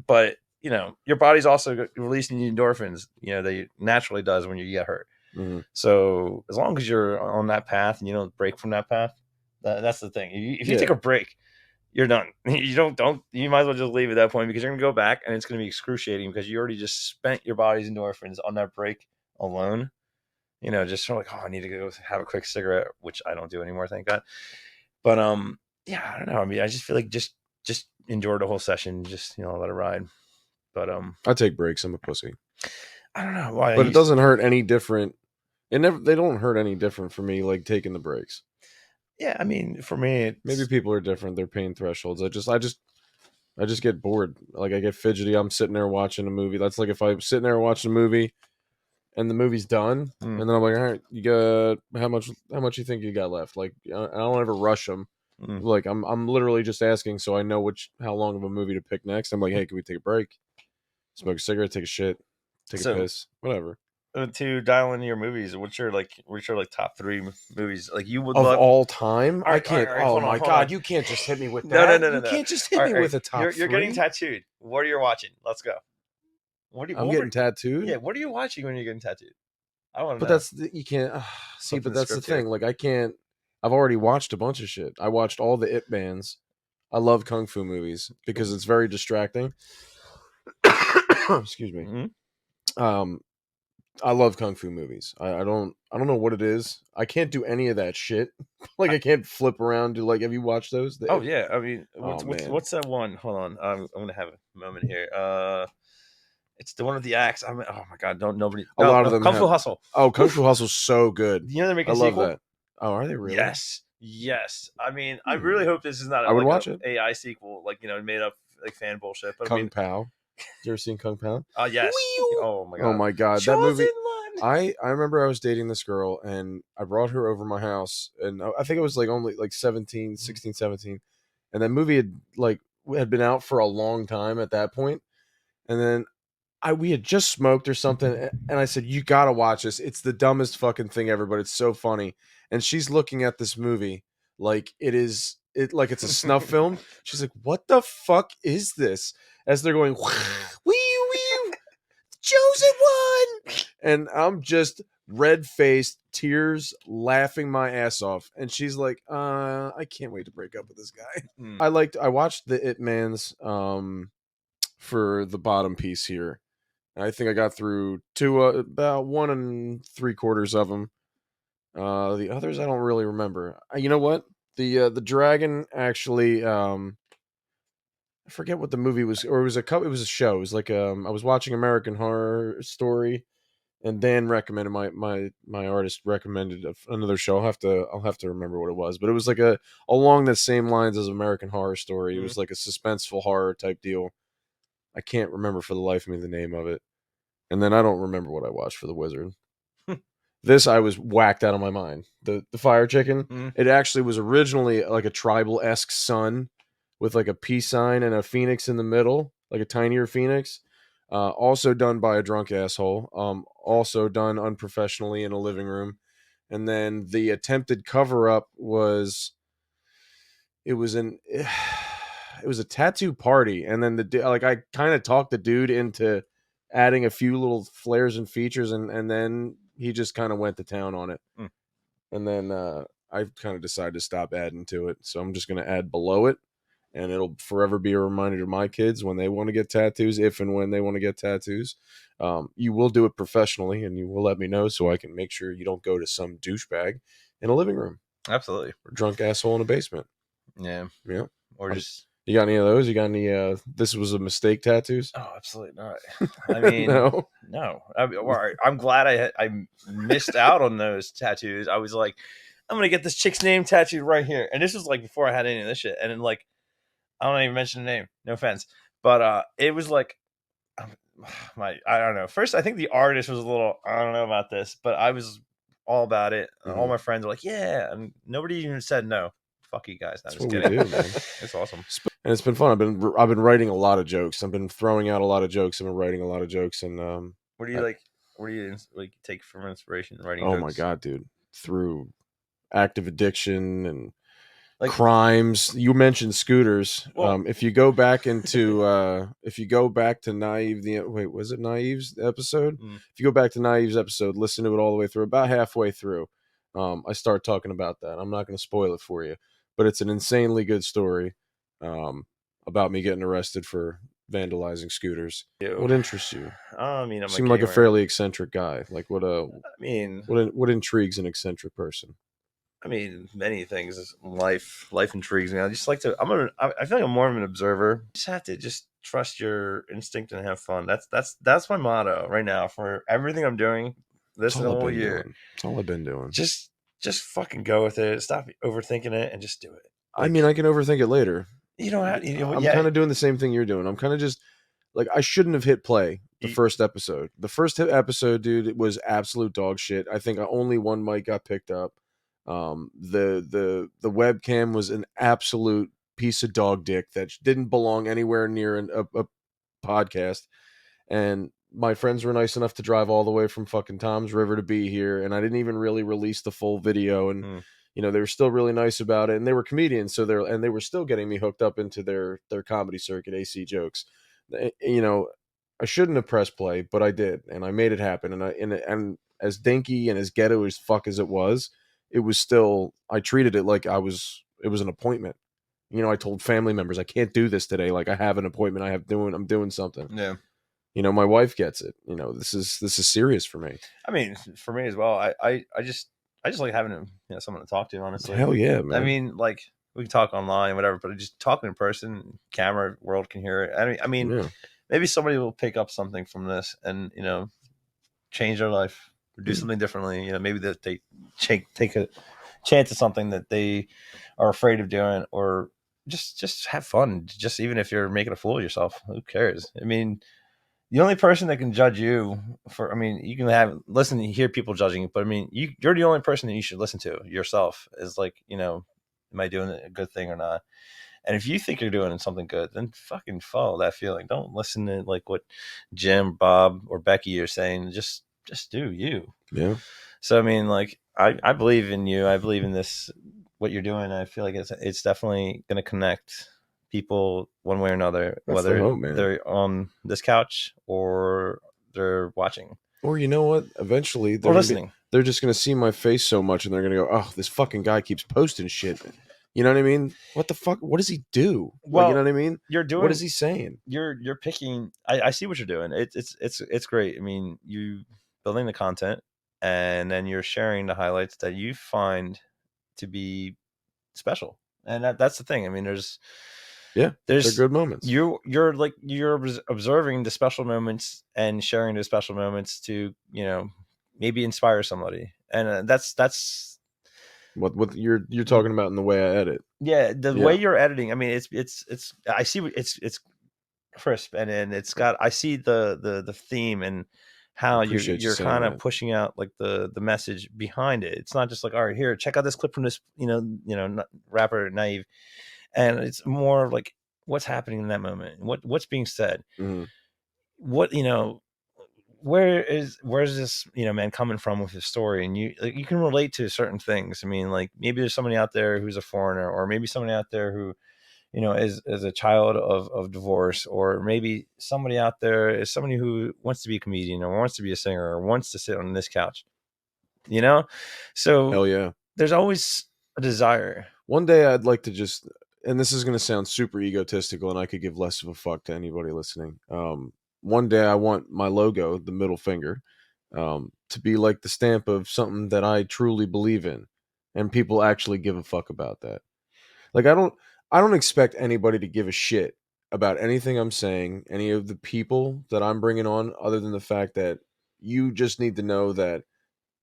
but your body's also releasing endorphins. That it naturally does when you get hurt. Mm-hmm. So as long as you're on that path and you don't break from that path, that's the thing. If you Yeah. take a break, you're done. You don't. You might as well just leave at that point, because you're gonna go back and it's gonna be excruciating, because you already just spent your body's endorphins on that break alone. Just sort of like, oh, I need to go have a quick cigarette, which I don't do anymore, thank God. But yeah, I don't know. I mean, I just feel like just enjoy the whole session, just let it ride. But I take breaks. I'm a pussy. I don't know why. But it doesn't hurt any different. They don't hurt any different for me, like taking the breaks. Yeah, I mean, for me, maybe people are different. Their pain thresholds. I just get bored. Like, I get fidgety. I'm sitting there watching a movie. That's like if I'm sitting there watching a movie and the movie's done, and then I'm like, all right, you got how much you think you got left? Like, I don't ever rush them. Like, I'm literally just asking so I know how long of a movie to pick next. I'm like, hey, can we take a break? Smoke a cigarette, take a shit, take a piss, whatever. To dial into your movies, what's your top 3 movies like you would of love all time? I can't. All right, oh hold my on, god, hold on. you can't just hit me with that. No. You can't just hit me with a top You're 3. getting tattooed. What are you watching? Let's go. I'm getting tattooed. Yeah, what are you watching when you're getting tattooed? I want to But know. you can't see. Flipping But the that's the script here. thing. Like, I can't. I've already watched a bunch of shit. I watched all the It Mans. I love kung fu movies because it's very distracting. Excuse me. Mm-hmm. I love kung fu movies. I don't know what it is. I can't do any of that shit. Like, I can't flip around. Have you watched those? Oh yeah, I mean, man. what's that one? Hold on, I'm gonna have a moment here. It's the one with the axe. Oh my god, don't nobody. A lot of them Kung Fu Hustle. Oh, Kung Fu Hustle's so good. They're making I a love sequel? that. Oh, are they really? Yes. I mean, I really hope this is not I would watch it. AI sequel, made up like fan bullshit. But Kung Pao. You ever seen Kung Pao? Yes. Oh my god. Oh my god, Chosen that movie. One. I remember I was dating this girl and I brought her over my house, and I think it was like only like 16, 17, and that movie had been out for a long time at that point, and then we had just smoked or something, and I said, you gotta watch this. It's the dumbest fucking thing ever, but it's so funny. And she's looking at this movie like it's a snuff film. She's like, what the fuck is this? As they're going, wee, chosen one, and I'm just red-faced, tears, laughing my ass off, and she's like, I can't wait to break up with this guy. I watched the It Mans for the bottom piece here. I think I got through about 1 3/4 of them. The others I don't really remember. You know what? The dragon actually, I forget what the movie was, or it was a show. It was like I was watching American Horror Story, and Dan recommended my artist recommended another show. I'll have to remember what it was, but it was like along the same lines as American Horror Story. It was like a suspenseful horror type deal. I can't remember for the life of me the name of it. And then I don't remember what I watched for The Wizard. This I was whacked out of my mind. The fire chicken. It actually was originally like a tribal-esque sun with like a peace sign and a phoenix in the middle, like a tinier phoenix. Also done by a drunk asshole. Also done unprofessionally in a living room. And then the attempted cover-up was it was a tattoo party, and then I kind of talked the dude into adding a few little flares and features, and then he just kind of went to town on it. And then I kind of decided to stop adding to it, so I'm just going to add below it, and it'll forever be a reminder to my kids when they want to get tattoos, if and when they want to get tattoos. You will do it professionally, and you will let me know so I can make sure you don't go to some douchebag in a living room. Absolutely. Or drunk asshole in a basement. Yeah. Yeah. Or just You got any of those? You got any this was a mistake tattoos? oh, absolutely not. I mean, No. no. I'm glad I missed out on those tattoos. I was like, I'm gonna get this chick's name tattooed right here, and this was like before I had any of this shit. And then like, I don't even mention the name. No offense, but it was like I don't know. First, I think the artist was a little I don't know about this, but I was all about it. All my friends were like, yeah, and nobody even said no. Fuck you guys. No, I'm That's just what we kidding. do, man. It's awesome. And it's been fun. I've been writing a lot of jokes. I've been throwing out a lot of jokes. I've been writing a lot of jokes, and What do you like? What do you like take from inspiration writing oh jokes? my god, dude! Through active addiction and Like crimes. You mentioned scooters. Well- If you go back into if you go back to Naive, was it Naive's episode? If you go back to Naive's episode, listen to it all the way through. About halfway through, I start talking about that. I'm not going to spoil it for you, but it's an insanely good story about me getting arrested for vandalizing scooters. What interests you? I mean, You I'm seem like a fairly eccentric guy. Like what what intrigues an eccentric person? I mean, many things. Life intrigues me. I just like to. I feel like I'm more of an observer. You just have to just trust your instinct and have fun. That's my motto right now for everything I'm doing this whole year. That's all I've been doing. Just fucking go with it. Stop overthinking it and just do it. I mean, I can overthink it later. You don't have. I'm kind of doing the same thing you're doing. I'm kind of just like I shouldn't have hit play the first episode. The first episode, dude, it was absolute dog shit. I think only one mic got picked up. The webcam was an absolute piece of dog dick that didn't belong anywhere near a podcast. And my friends were nice enough to drive all the way from fucking Tom's River to be here, and I didn't even really release the full video. And you know, they were still really nice about it, and they were comedians, so they were still getting me hooked up into their comedy circuit, AC Jokes. You know, I shouldn't have pressed play, but I did, and I made it happen. And as dinky and as ghetto as fuck as it was still, I treated it like it was an appointment. You know, I told family members I can't do this today. Like I have an appointment. I'm doing something. Yeah. You know, my wife gets it. You know, this is serious for me. I mean, for me as well. I just like having someone to talk to. Honestly, hell yeah, man. I mean, like we can talk online, whatever, but just talking in person, camera world can hear it. I mean, maybe somebody will pick up something from this and change their life or do something differently. Maybe that they take a chance at something that they are afraid of doing, or just have fun. Just even if you're making a fool of yourself, who cares? I mean, the only person that can judge you you can hear people judging you, but I mean, you're the only person that you should listen to yourself. Is like, am I doing a good thing or not? And if you think you're doing something good, then fucking follow that feeling. Don't listen to like what Jim, Bob, or Becky are saying. Just do you. Yeah. So I mean, like I believe in you. I believe in this. What you're doing. I feel like it's definitely going to connect people one way or another, whether they're on this couch or they're watching, or you know what, eventually they're listening. They're just gonna see my face so much and they're gonna go, oh, this fucking guy keeps posting shit. You know what I mean? What the fuck? What does he do? Well, you know what I mean? You're doing. What is he saying? You're picking. I see what you're doing. It's great. I mean, you building the content and then you're sharing the highlights that you find to be special, and that's the thing. I mean, there's they're good moments. You're observing the special moments and sharing the special moments to maybe inspire somebody, and that's what you're talking about in the way I edit. Yeah, the way you're editing. I mean, it's I see it's crisp, and it's got I see the theme and how you're kind of pushing out like the message behind it. It's not just like, all right, here, check out this clip from this rapper Naive. And it's more like what's happening in that moment, what's being said, what where's this man coming from with his story, and you can relate to certain things. I mean, like maybe there's somebody out there who's a foreigner, or maybe somebody out there who is a child of divorce, or maybe somebody out there is somebody who wants to be a comedian or wants to be a singer or wants to sit on this couch. So hell yeah, there's always a desire. One day I'd like to just. And this is going to sound super egotistical, and I could give less of a fuck to anybody listening. One day I want my logo, the middle finger, to be like the stamp of something that I truly believe in, and people actually give a fuck about that. Like I don't expect anybody to give a shit about anything I'm saying, any of the people that I'm bringing on, other than the fact that you just need to know that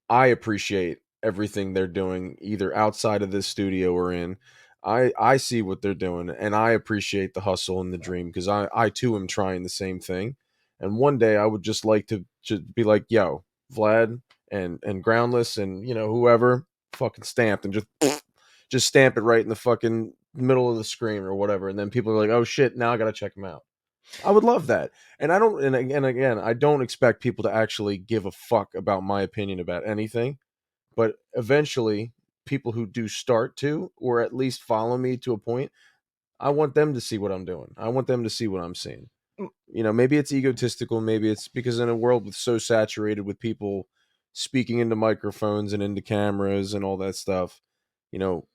I appreciate everything they're doing, either outside of this studio or in. I see what they're doing, and I appreciate the hustle and the dream because I too am trying the same thing. And one day I would just like to be like, yo, Vlad and Groundless and whoever fucking stamped and just stamp it right in the fucking middle of the screen or whatever, and then people are like, oh shit, now I gotta check them out. I would love that. And I don't and again, I don't expect people to actually give a fuck about my opinion about anything, but eventually people who do start to, or at least follow me to a point, I want them to see what I'm doing. I want them to see what I'm seeing. Maybe it's egotistical, maybe it's because in a world with so saturated with people speaking into microphones and into cameras and all that stuff, you know,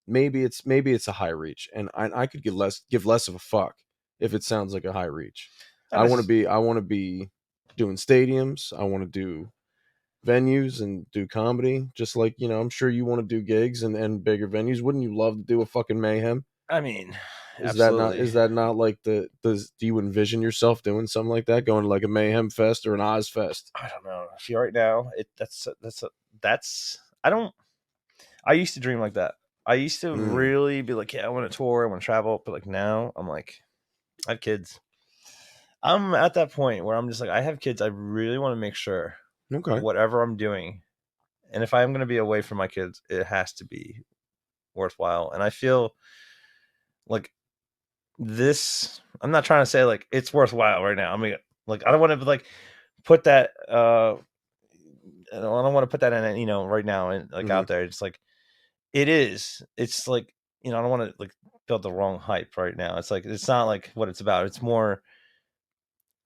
maybe it's a high reach, and I could give less of a fuck if it sounds like a high reach. I was, I want to be doing stadiums. I want to do venues and do comedy. Just like I'm sure you want to do gigs and bigger venues. Wouldn't you love to do a fucking Mayhem? I mean, Is that not absolutely. is that not like do you envision yourself doing something like that, going to like a Mayhem Fest or an Oz Fest? I don't know. See, right now, that's. I don't. I used to dream like that. I used to really be like, yeah, I want to tour, I want to travel, but like now, I'm like, I have kids. I'm at that point where I'm just like, I have kids. I really want to make sure Okay. whatever I'm doing, and if I'm going to be away from my kids, it has to be worthwhile. And I feel like this. I'm not trying to say like it's worthwhile right now. I mean, like I don't want to like put that. I don't want to put that in, right now and like out there. It's like it is. It's like I don't want to like build the wrong hype right now. It's like it's not like what it's about. It's more.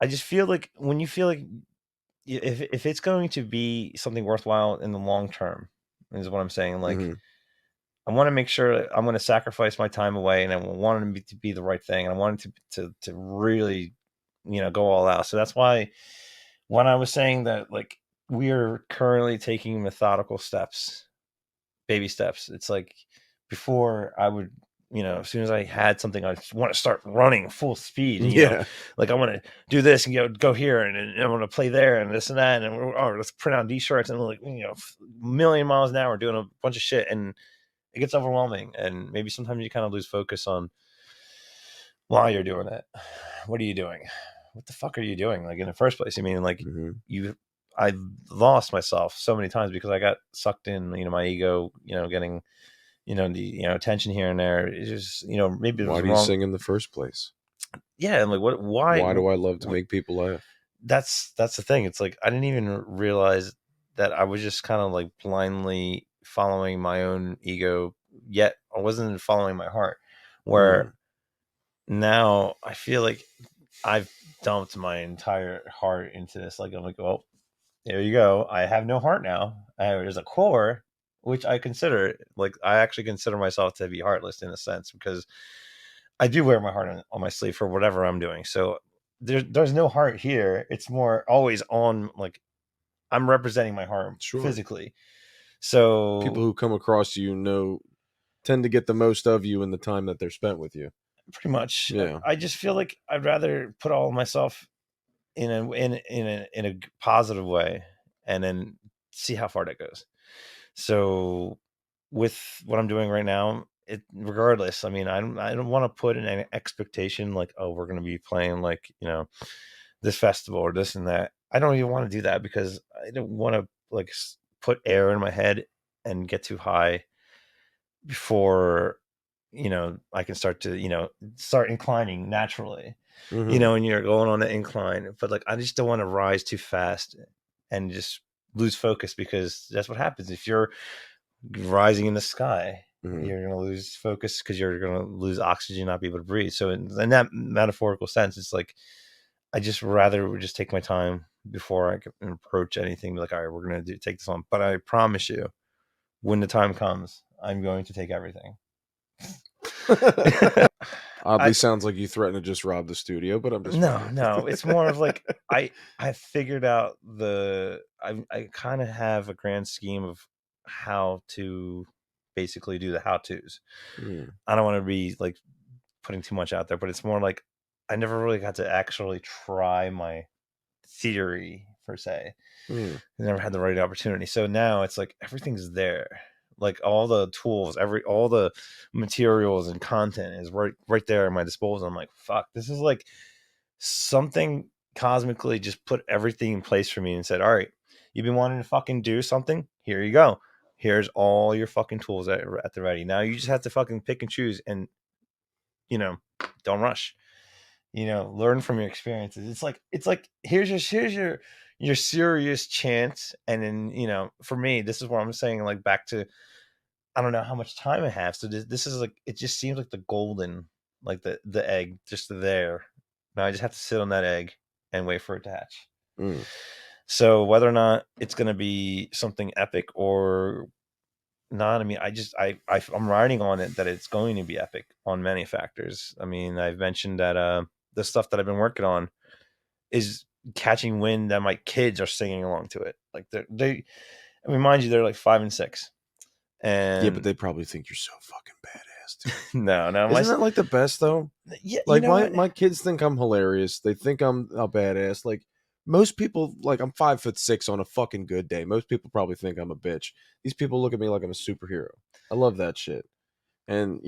I just feel like when you feel like if it's going to be something worthwhile in the long term, is what I'm saying. Like I want to make sure I'm going to sacrifice my time away, and I want it to be the right thing, and I want it to really, go all out. So that's why when I was saying that, like we are currently taking methodical steps, baby steps. It's like before I would, as soon as I had something, I want to start running full speed. And, Yeah. like I want to do this and go here and I want to play there and this and that. And let's print out these shirts and like, a million miles an hour doing a bunch of shit. And it gets overwhelming. And maybe sometimes you kind of lose focus on why you're doing it. What are you doing? What the fuck are you doing? Like in the first place? I mean, like I lost myself so many times because I got sucked in, my ego, getting, the, attention here and there. It's just, maybe it was Why do you wrong. sing in the first place? Yeah. And like, why do I love to make people laugh? That's the thing. It's like, I didn't even realize that I was just kind of like blindly following my own ego, yet I wasn't following my heart, where now I feel like I've dumped my entire heart into this. Like, I'm like, well, there you go. I have no heart now. There's a core, which I consider, like, I actually consider myself to be heartless in a sense because I do wear my heart on my sleeve for whatever I'm doing. So there's no heart here. It's more always on, like, I'm representing my heart physically. So people who come across you tend to get the most of you in the time that they're spent with you. Pretty much. Yeah. I just feel like I'd rather put all of myself in a positive way and then see how far that goes. So with what I'm doing right now, regardless, I mean, I don't want to put in an expectation like, oh, we're going to be playing like, this festival or this and that. I don't even want to do that because I don't want to like put air in my head and get too high before, I can start to, start inclining naturally, and you're going on the incline, but like, I just don't want to rise too fast and just lose focus because that's what happens. If you're rising in the sky, you're going to lose focus because you're going to lose oxygen, not be able to breathe. So in that metaphorical sense, it's like, I just rather just take my time before I can approach anything. Be like, all right, we're going to take this on. But I promise you, when the time comes, I'm going to take everything. Oddly sounds like you threaten to just rob the studio, but I'm just no. It's more of like I figured out I kind of have a grand scheme of how to basically do the how-tos. Mm. I don't want to be like putting too much out there, but it's more like I never really got to actually try my theory per se. Mm. I never had the right opportunity. So now it's like everything's there. Like all the tools, all the materials and content is right there at my disposal. I'm like, fuck, this is like something cosmically just put everything in place for me and said, all right, you've been wanting to fucking do something. Here you go. Here's all your fucking tools at the ready. Now you just have to fucking pick and choose and, don't rush. Learn from your experiences. It's like here's your serious chance. And then, for me, this is what I'm saying, like back to, I don't know how much time I have. So this is like, it just seems like the golden, like the egg just there. Now I just have to sit on that egg and wait for it to hatch. Mm. So whether or not it's going to be something epic or not, I mean, I'm riding on it that it's going to be epic on many factors. I mean, I've mentioned that the stuff that I've been working on is catching wind that my kids are singing along to it. Like I mean, mind you, they're like 5 and 6. Yeah, but And they probably think you're so fucking badass, dude. no, Isn't that like the best though? yeah, Like what? my kids think I'm hilarious. They think I'm a badass. Like most people, like I'm 5'6" on a fucking good day. Most people probably think I'm a bitch. These people look at me like I'm a superhero. I love that shit. And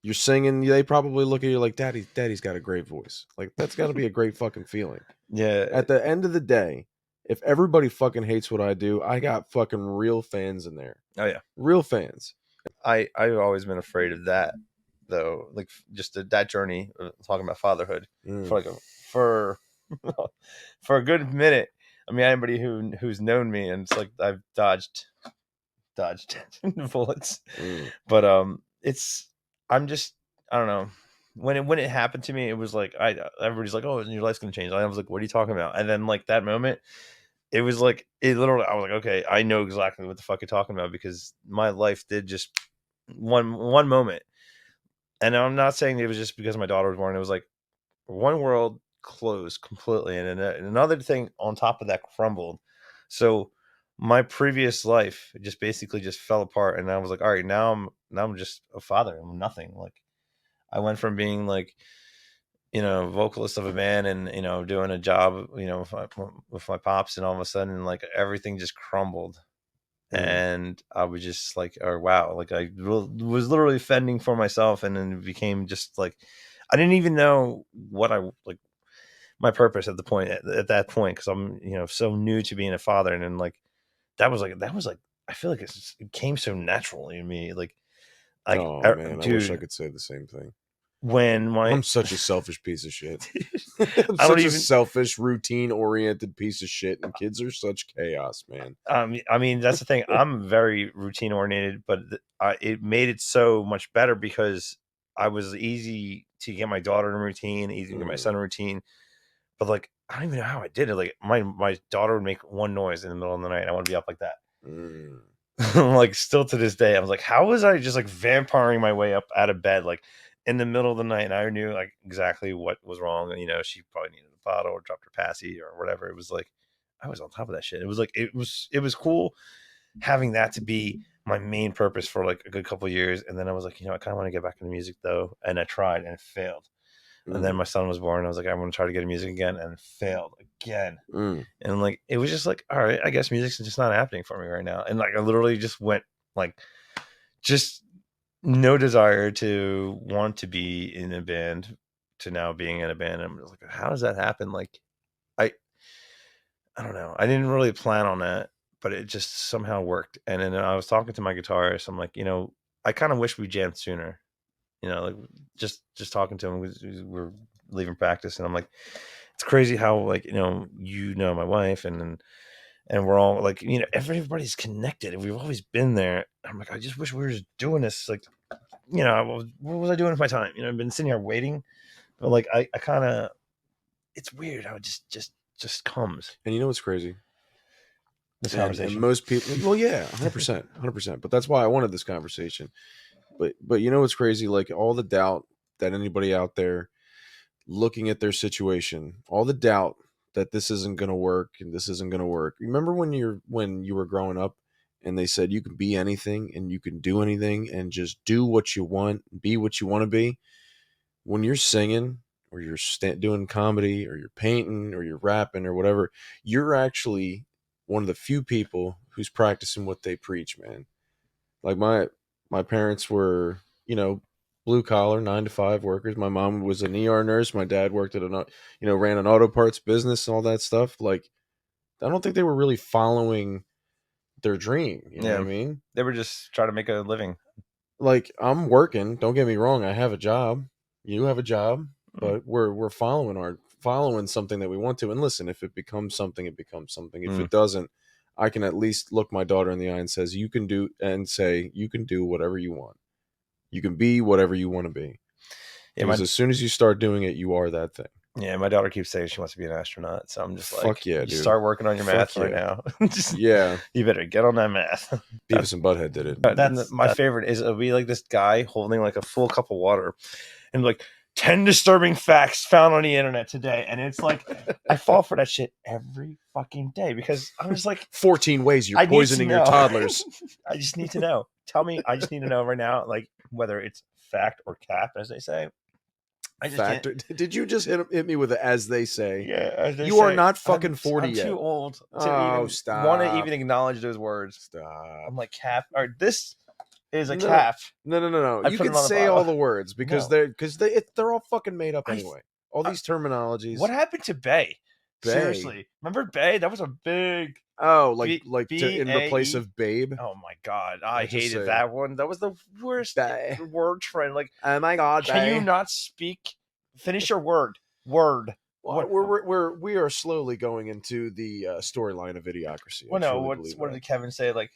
you're singing. They probably look at you like Daddy's got a great voice. Like that's got to be a great fucking feeling. Yeah. At the end of the day, if everybody fucking hates what I do, I got fucking real fans in there. Oh yeah. Real fans. I've always been afraid of that though. Like just that journey talking about fatherhood Mm. for for a good minute. I mean, anybody who's known me, and it's like I've dodged bullets. Mm. But I'm just, I don't know. When it happened to me, it was like everybody's like, "Oh, your life's gonna change." I was like, "What are you talking about?" And then like that moment, it was like it literally. I was like, "Okay, I know exactly what the fuck you're talking about," because my life did just one moment. And I'm not saying it was just because my daughter was born. It was like one world closed completely, and then another thing on top of that crumbled. So my previous life just basically just fell apart, and I was like, all right, now I'm just a father. I'm nothing. Like I went from being like, vocalist of a band and doing a job, with my pops, and all of a sudden like everything just crumbled. And I was just like, oh wow, like I was literally fending for myself, and then it became just like I didn't even know what I like my purpose at at that point, because I'm so new to being a father. And then like that was like I feel like it came so naturally to me, like Oh man, I wish I dude, could say the same thing. when I'm such a selfish piece of shit. I'm I don't such a even selfish, routine-oriented piece of shit, and kids are such chaos, man. I mean, that's the thing. I'm very routine oriented, but it made it so much better because I was easy to get my daughter in routine, easy to get my son in routine. But like, I don't even know how I did it. Like, my daughter would make one noise in the middle of the night, and I want to be up like that. Mm. Like, still to this day, I was like, how was I just like vampiring my way up out of bed, like in the middle of the night? And I knew like exactly what was wrong. And she probably needed a bottle or dropped her passy or whatever. It was like I was on top of that shit. It was like it was cool having that to be my main purpose for like a good couple of years. And then I was like, I kind of want to get back into music though, and I tried and it failed. And then my son was born. I was like, I want to try to get into music again, and it failed again. And like it was just like, all right, I guess music's just not happening for me right now. And like I literally just went like just no desire to want to be in a band to now being in a band. I'm just like, how does that happen? Like I don't know. I didn't really plan on that, but it just somehow worked. And then I was talking to my guitarist. I'm like, I kind of wish we jammed sooner. Like just talking to him, we're leaving practice, and I'm like, it's crazy how like my wife, and we're all like everybody's connected, and we've always been there. I'm like, I just wish we were just doing this. Like, what was I doing with my time? I've been sitting here waiting, but like I kind of, it's weird how it just comes. And you know what's crazy? This And conversation. most people, well, yeah, 100%. But that's why I wanted this conversation. But you know what's crazy? Like all the doubt that anybody out there looking at their situation, all the doubt that this isn't going to work and this isn't going to work. Remember when you were growing up and they said you can be anything and you can do anything and just do what you want, be what you want to be. When you're singing or you're doing comedy or you're painting or you're rapping or whatever, you're actually one of the few people who's practicing what they preach, man. Like my parents were, blue collar 9 to 5 workers. My mom was an ER nurse. My dad worked at ran an auto parts business and all that stuff. Like, I don't think they were really following their dream. You know what I mean? They were just trying to make a living. Like, I'm working. Don't get me wrong. I have a job. You have a job, but we're following something that we want to. And listen, if it becomes something, it becomes something. If it doesn't, I can at least look my daughter in the eye and say, you can do whatever you want. You can be whatever you want to be. Yeah, because as soon as you start doing it, you are that thing. Yeah, my daughter keeps saying she wants to be an astronaut, so I'm just like, fuck yeah, you dude. Start working on your math right now. You better get on that math. Beavis and Butthead did it. That's my favorite. Is it'll be like this guy holding like a full cup of water, and like 10 disturbing facts found on the internet today, and it's like I fall for that shit every fucking day because I'm just like 14 ways you're poisoning your toddlers. I just need to know. Tell me. I just need to know right now, like whether it's fact or cap, as they say. I just Did you just hit me with it, as they say? Yeah, as they you say. are not fucking 40 I'm yet. too old to stop. Want to even acknowledge those words. Stop. I'm like cap. Or this is a calf. No. You can say all the words because they're all fucking made up anyway. All these terminologies. What happened to Bay? Seriously, remember Bay? That was a big. Oh, in the place of babe. Oh my god, I hated that one. That was the worst word trend. Like, oh my god, can you not speak? Finish your word. Word. Well, we are slowly going into the storyline of Idiocracy. Well, no. What did Kevin say? Like,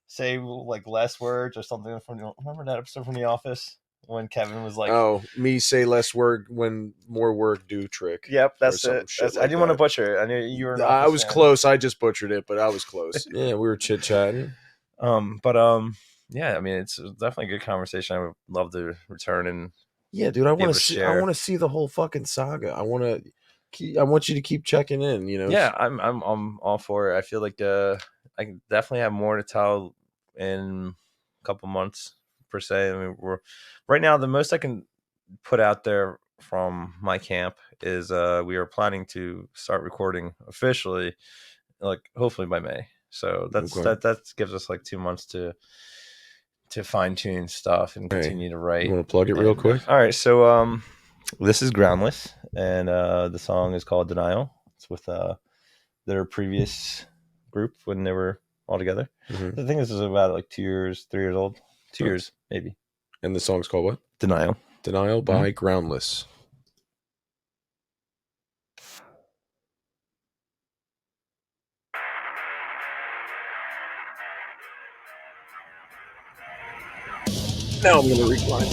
say like less words or something from. Remember that episode from The Office when Kevin was like, "Oh, me say less word when more work do trick." Yep, that's it. I didn't want to butcher it. I knew you were. I was close. I just butchered it, but I was close. Yeah, we were chit chatting. Yeah. I mean, it's definitely a good conversation. I would love to return and. Yeah, dude, I want to see the whole fucking saga. I want you to keep checking in. Yeah, I'm all for it. I feel like I can definitely have more to tell in a couple months per se. I mean, right now the most I can put out there from my camp is we are planning to start recording officially, like hopefully by May. So that gives us like 2 months to fine tune stuff and continue to write. You want to plug it real quick? All right, so this is Groundless, and the song is called Denial. It's with their previous group when they were all together. I think this is about like 2 years, 3 years old. 2 years, maybe. And the song's called what? Denial. Denial by Groundless. Now I'm going to recline.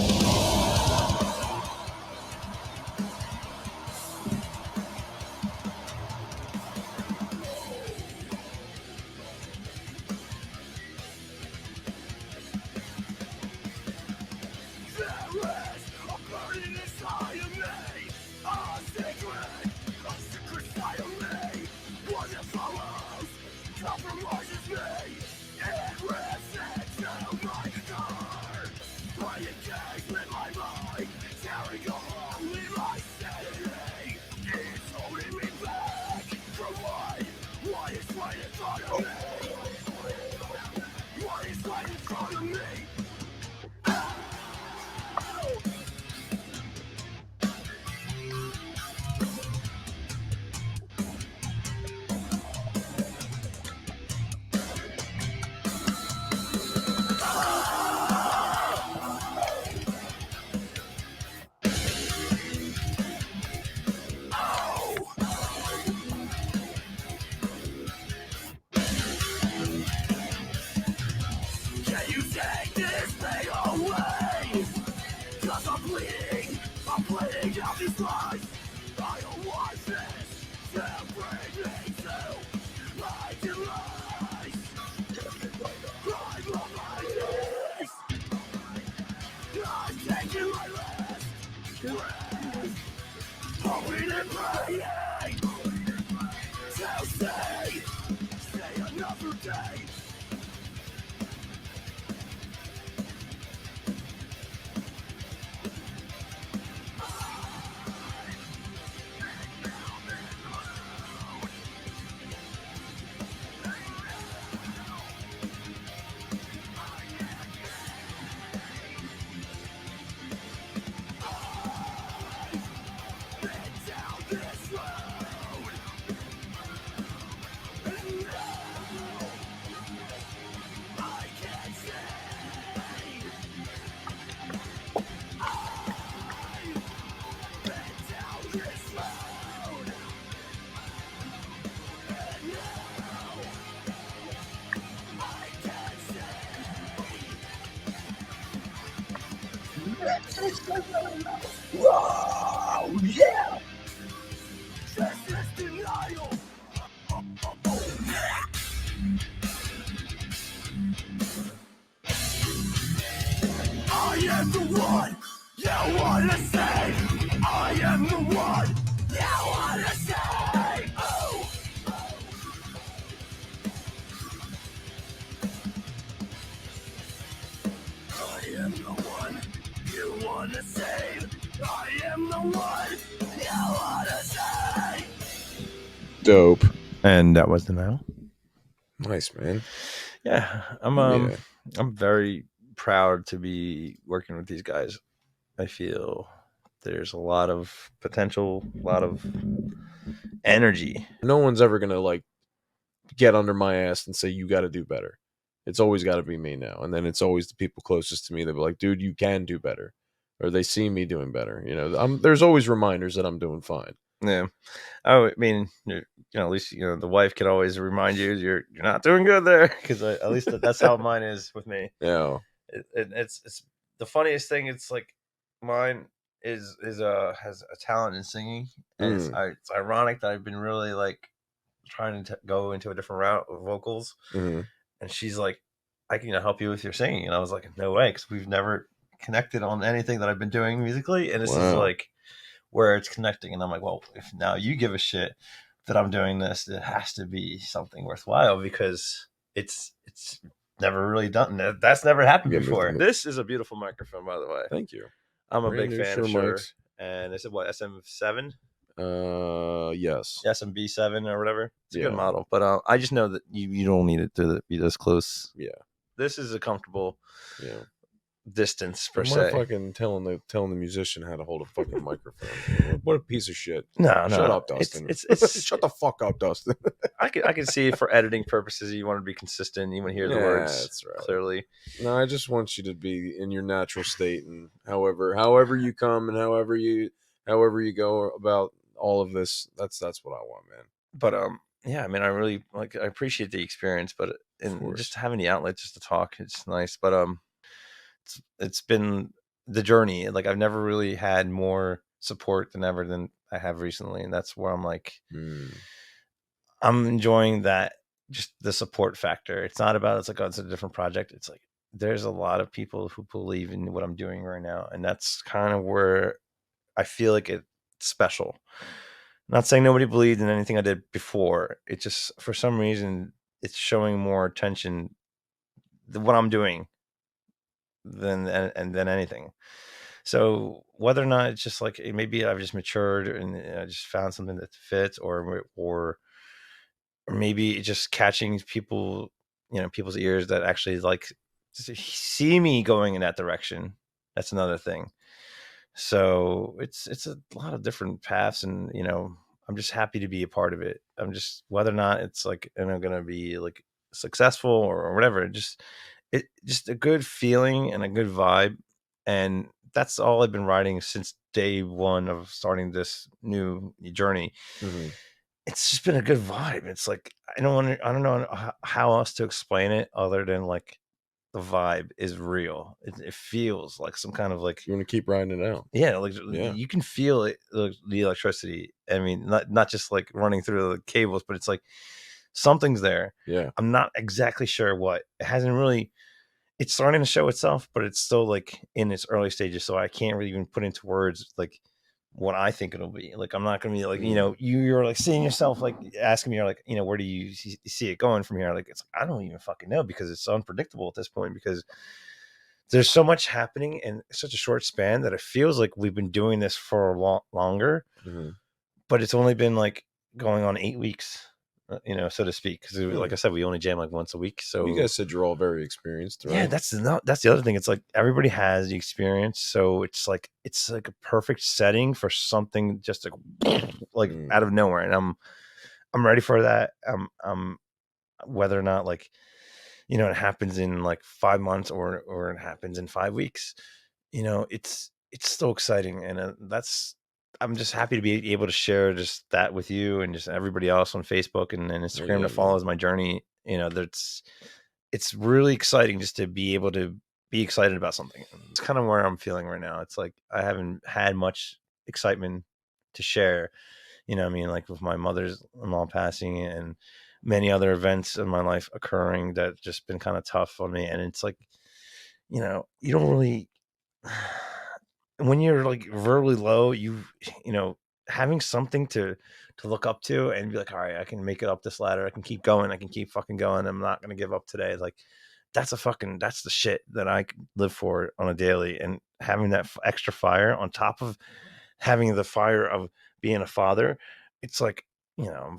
Oh, yeah. I am the one you wanna say. I am the one you wanna say. Oh. I am the one you wanna save. I am the one you wanna save. Dope. And that was the now. Nice, man. Yeah, Yeah. I'm very proud to be working with these guys. I feel there's a lot of potential, a lot of energy. No one's ever gonna like get under my ass and say you got to do better. It's always got to be me now, and then it's always the people closest to me that be like, "Dude, you can do better," or they see me doing better. You know, there's always reminders that I'm doing fine. Yeah, I mean, at least the wife can always remind you you're not doing good there, because at least that's how mine is with me. Yeah, It's the funniest thing. It's like mine is has a talent in singing, and it's ironic that I've been really like trying to go into a different route of vocals, and she's like, "I can help you with your singing," and I was like, "No way," because we've never connected on anything that I've been doing musically, and this is like where it's connecting, and I'm like, well, if now you give a shit that I'm doing this, it has to be something worthwhile, because it's never really done. That's never happened before. This is a beautiful microphone, by the way. Thank you. I'm a big fan of Shure. And is it what, SM7? Yes. SMB7 or whatever. It's a good model, but I just know that you don't need it to be this close. Yeah. This is a comfortable distance per I'm se. Fucking telling the musician how to hold a fucking microphone. What a piece of shit. No, shut up, Dustin. It's shut the fuck up, Dustin. I can see for editing purposes you want to be consistent. You want to hear the words that's right. clearly. No, I just want you to be in your natural state, and however you come and however you go about all of this. That's what I want, man. But yeah, I mean, I really I appreciate the experience, but just having the outlet just to talk, it's nice. But it's been the journey. Like, I've never really had more support than I have recently, and that's where I'm like, I'm enjoying that, just the support factor. It's not about it's a different project. It's like there's a lot of people who believe in what I'm doing right now, and that's kind of where I feel like it's special. Not saying nobody believed in anything I did before. It just, for some reason, it's showing more attention to what I'm doing than anything. So whether or not it's just like maybe I've just matured and I just found something that fits, or maybe just catching people, people's ears that actually like see me going in that direction. That's another thing. So it's a lot of different paths, and I'm just happy to be a part of it. I'm just, whether or not it's like, and I'm gonna be like successful or whatever, just a good feeling and a good vibe, and that's all I've been writing since day one of starting this new journey. It's just been a good vibe. It's like I don't know how else to explain it other than like the vibe is real. It feels like some kind of like, you want to keep riding it out. Yeah, you can feel it, the electricity. I mean, not just like running through the cables, but it's like something's there. Yeah, I'm not exactly sure what. It hasn't really. It's starting to show itself, but it's still like in its early stages, so I can't really even put into words like what I think it'll be. Like, I'm not gonna be like, you're like seeing yourself, like asking me, you're like, where do you see it going from here? Like, it's I don't even fucking know, because it's unpredictable at this point, because there's so much happening in such a short span that it feels like we've been doing this for a lot longer, but it's only been like going on 8 weeks, so to speak. Because like I said, we only jam like once a week. So you guys said you're all very experienced, right? Yeah, that's the other thing. It's like everybody has the experience, so it's like a perfect setting for something just like out of nowhere, and I'm ready for that. Whether or not like it happens in like 5 months or it happens in 5 weeks, it's still exciting, and I'm just happy to be able to share just that with you and just everybody else on Facebook and Instagram that follows my journey. It's really exciting just to be able to be excited about something. It's kind of where I'm feeling right now. It's like I haven't had much excitement to share. You know what I mean? Like with my mother's-in-law passing and many other events in my life occurring that just been kind of tough on me. And it's like, you know, you don't really, when you're like verbally low, you know, having something to look up to and be like, all right, I can make it up this ladder. I can keep going. I can keep fucking going. I'm not going to give up today. Like that's the shit that I live for on a daily. And having that extra fire on top of having the fire of being a father, it's like, you know,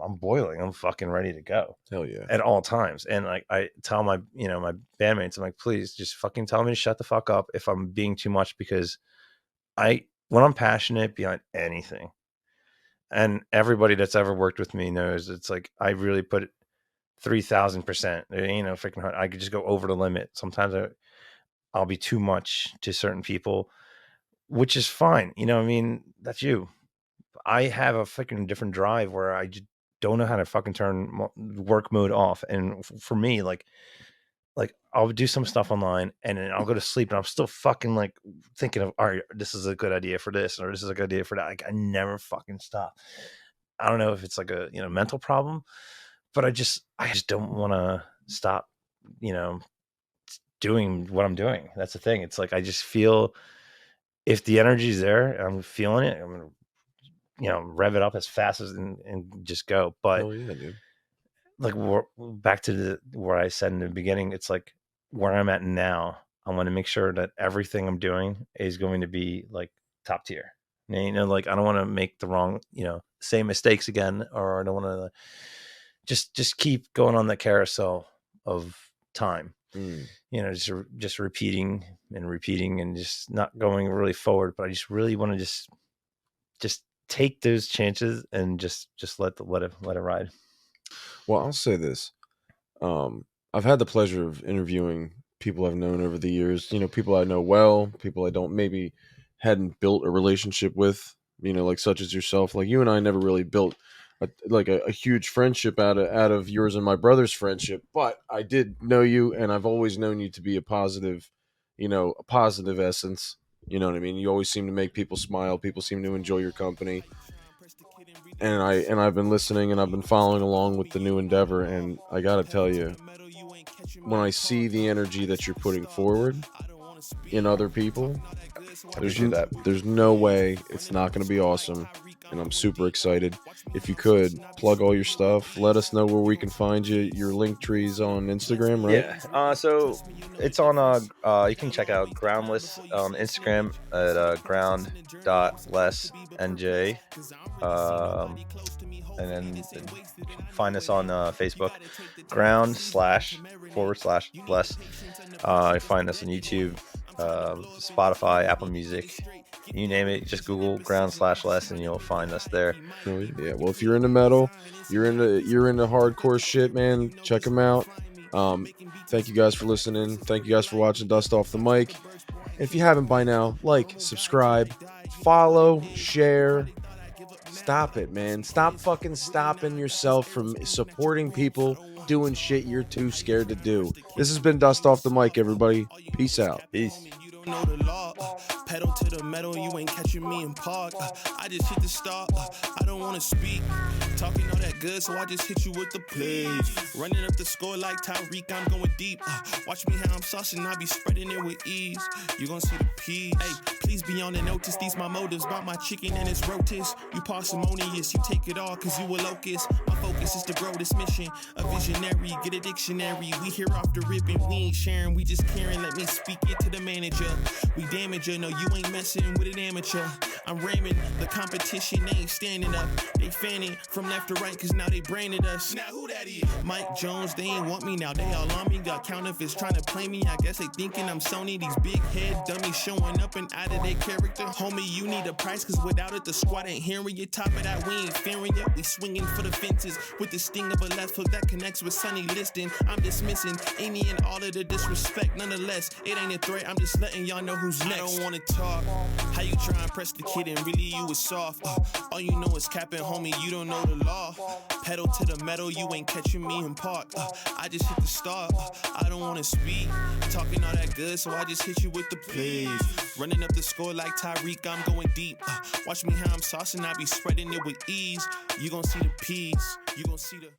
I'm boiling. I'm fucking ready to go. Hell yeah. At all times. And like I tell my, you know, my bandmates, I'm like, please just fucking tell me to shut the fuck up if I'm being too much, because when I'm passionate behind anything, and everybody that's ever worked with me knows, it's like I really put 3,000%. You know, freaking hard. I could just go over the limit. Sometimes I'll be too much to certain people, which is fine. You know what I mean? That's you. I have a freaking different drive where I just don't know how to fucking turn work mode off. And for me, like I'll do some stuff online and then I'll go to sleep and I'm still fucking like thinking of, all right, this is a good idea for this, or this is a good idea for that. Like I never fucking stop. I don't know if it's like a, you know, mental problem, but I just don't want to stop, you know, doing what I'm doing. That's the thing. It's like, I just feel if the energy's there and I'm feeling it, I'm going to, you know, rev it up as fast as and just go. But Hell yeah, dude. like back to where I said in the beginning, it's like where I'm at now. I want to make sure that everything I'm doing is going to be like top tier. You know, like I don't want to make the wrong, you know, same mistakes again, or I don't want to just keep going on the carousel of time. You know, just repeating and just not going really forward. But I just really want to just take those chances and just let it ride. Well, I'll say this. I've had the pleasure of interviewing people I've known over the years, you know, people I know well, people I don't maybe hadn't built a relationship with, you know, like such as yourself. Like you and I never really built a huge friendship out of yours and my brother's friendship, but I did know you and I've always known you to be a positive, you know, a positive essence. You know what I mean? You always seem to make people smile. People seem to enjoy your company. And I've been listening and I've been following along with the new endeavor, and I gotta tell you, when I see the energy that you're putting forward in other people, there's no way it's not going to be awesome, and I'm super excited. If you could plug all your stuff, let us know where we can find you. Your link trees on Instagram, right? Yeah. So it's on you can check out Groundless on Instagram at ground.lessnj. And then you can find us on Facebook, ground//less. Find us on YouTube, Spotify, Apple Music, you name it. Just Google ground/less and you'll find us there. Oh, yeah. Well, if you're into metal, you're into hardcore shit, man, check them out. Thank you guys for listening. Thank you guys for watching Dust Off the Mic. If you haven't by now, like, subscribe, follow, share. Stop it, man. Stop fucking stopping yourself from supporting people doing shit you're too scared to do. This has been Dust Off the Mic, everybody. Peace out. Peace. Know the law, pedal to the metal, you ain't catching me in park. I just hit the start, I don't wanna speak. Talking all that good, so I just hit you with the please. Running up the score like Tyreek, I'm going deep. Watch me how I'm saucing, I be spreading it with ease. You gon' see the peas. Hey, please be on the notice, these my motives. Bought my chicken and it's rotis. You parsimonious, you take it all cause you a locust. My focus is to grow this mission. A visionary, get a dictionary. We here off the ribbon, we ain't sharing, we just caring. Let me speak it to the manager. We damage you, no, you ain't messing with an amateur. I'm ramming, the competition ain't standing up. They fanning from left to right, cause now they branded us. Now who that is? Mike Jones, they ain't want me now, they all on me. Got counterfeits trying to play me, I guess they thinking I'm Sony. These big head dummies showing up and out of their character. Homie, you need a price, cause without it, the squad ain't hearing you. Top of that, we ain't fearing it. We swinging for the fences with the sting of a left hook that connects with Sonny Liston. I'm dismissing any and all of the disrespect, nonetheless. It ain't a threat, I'm just letting and y'all know who's next. I don't wanna talk. How you try and press the kid and really you was soft. All you know is capping, homie, you don't know the law. Pedal to the metal, you ain't catching me in park. I just hit the start. I don't wanna speak. Talking all that good, so I just hit you with the plays. Running up the score like Tyreek, I'm going deep. Watch me how I'm saucing, I be spreading it with ease. You gon' see the P's, you gon' see the...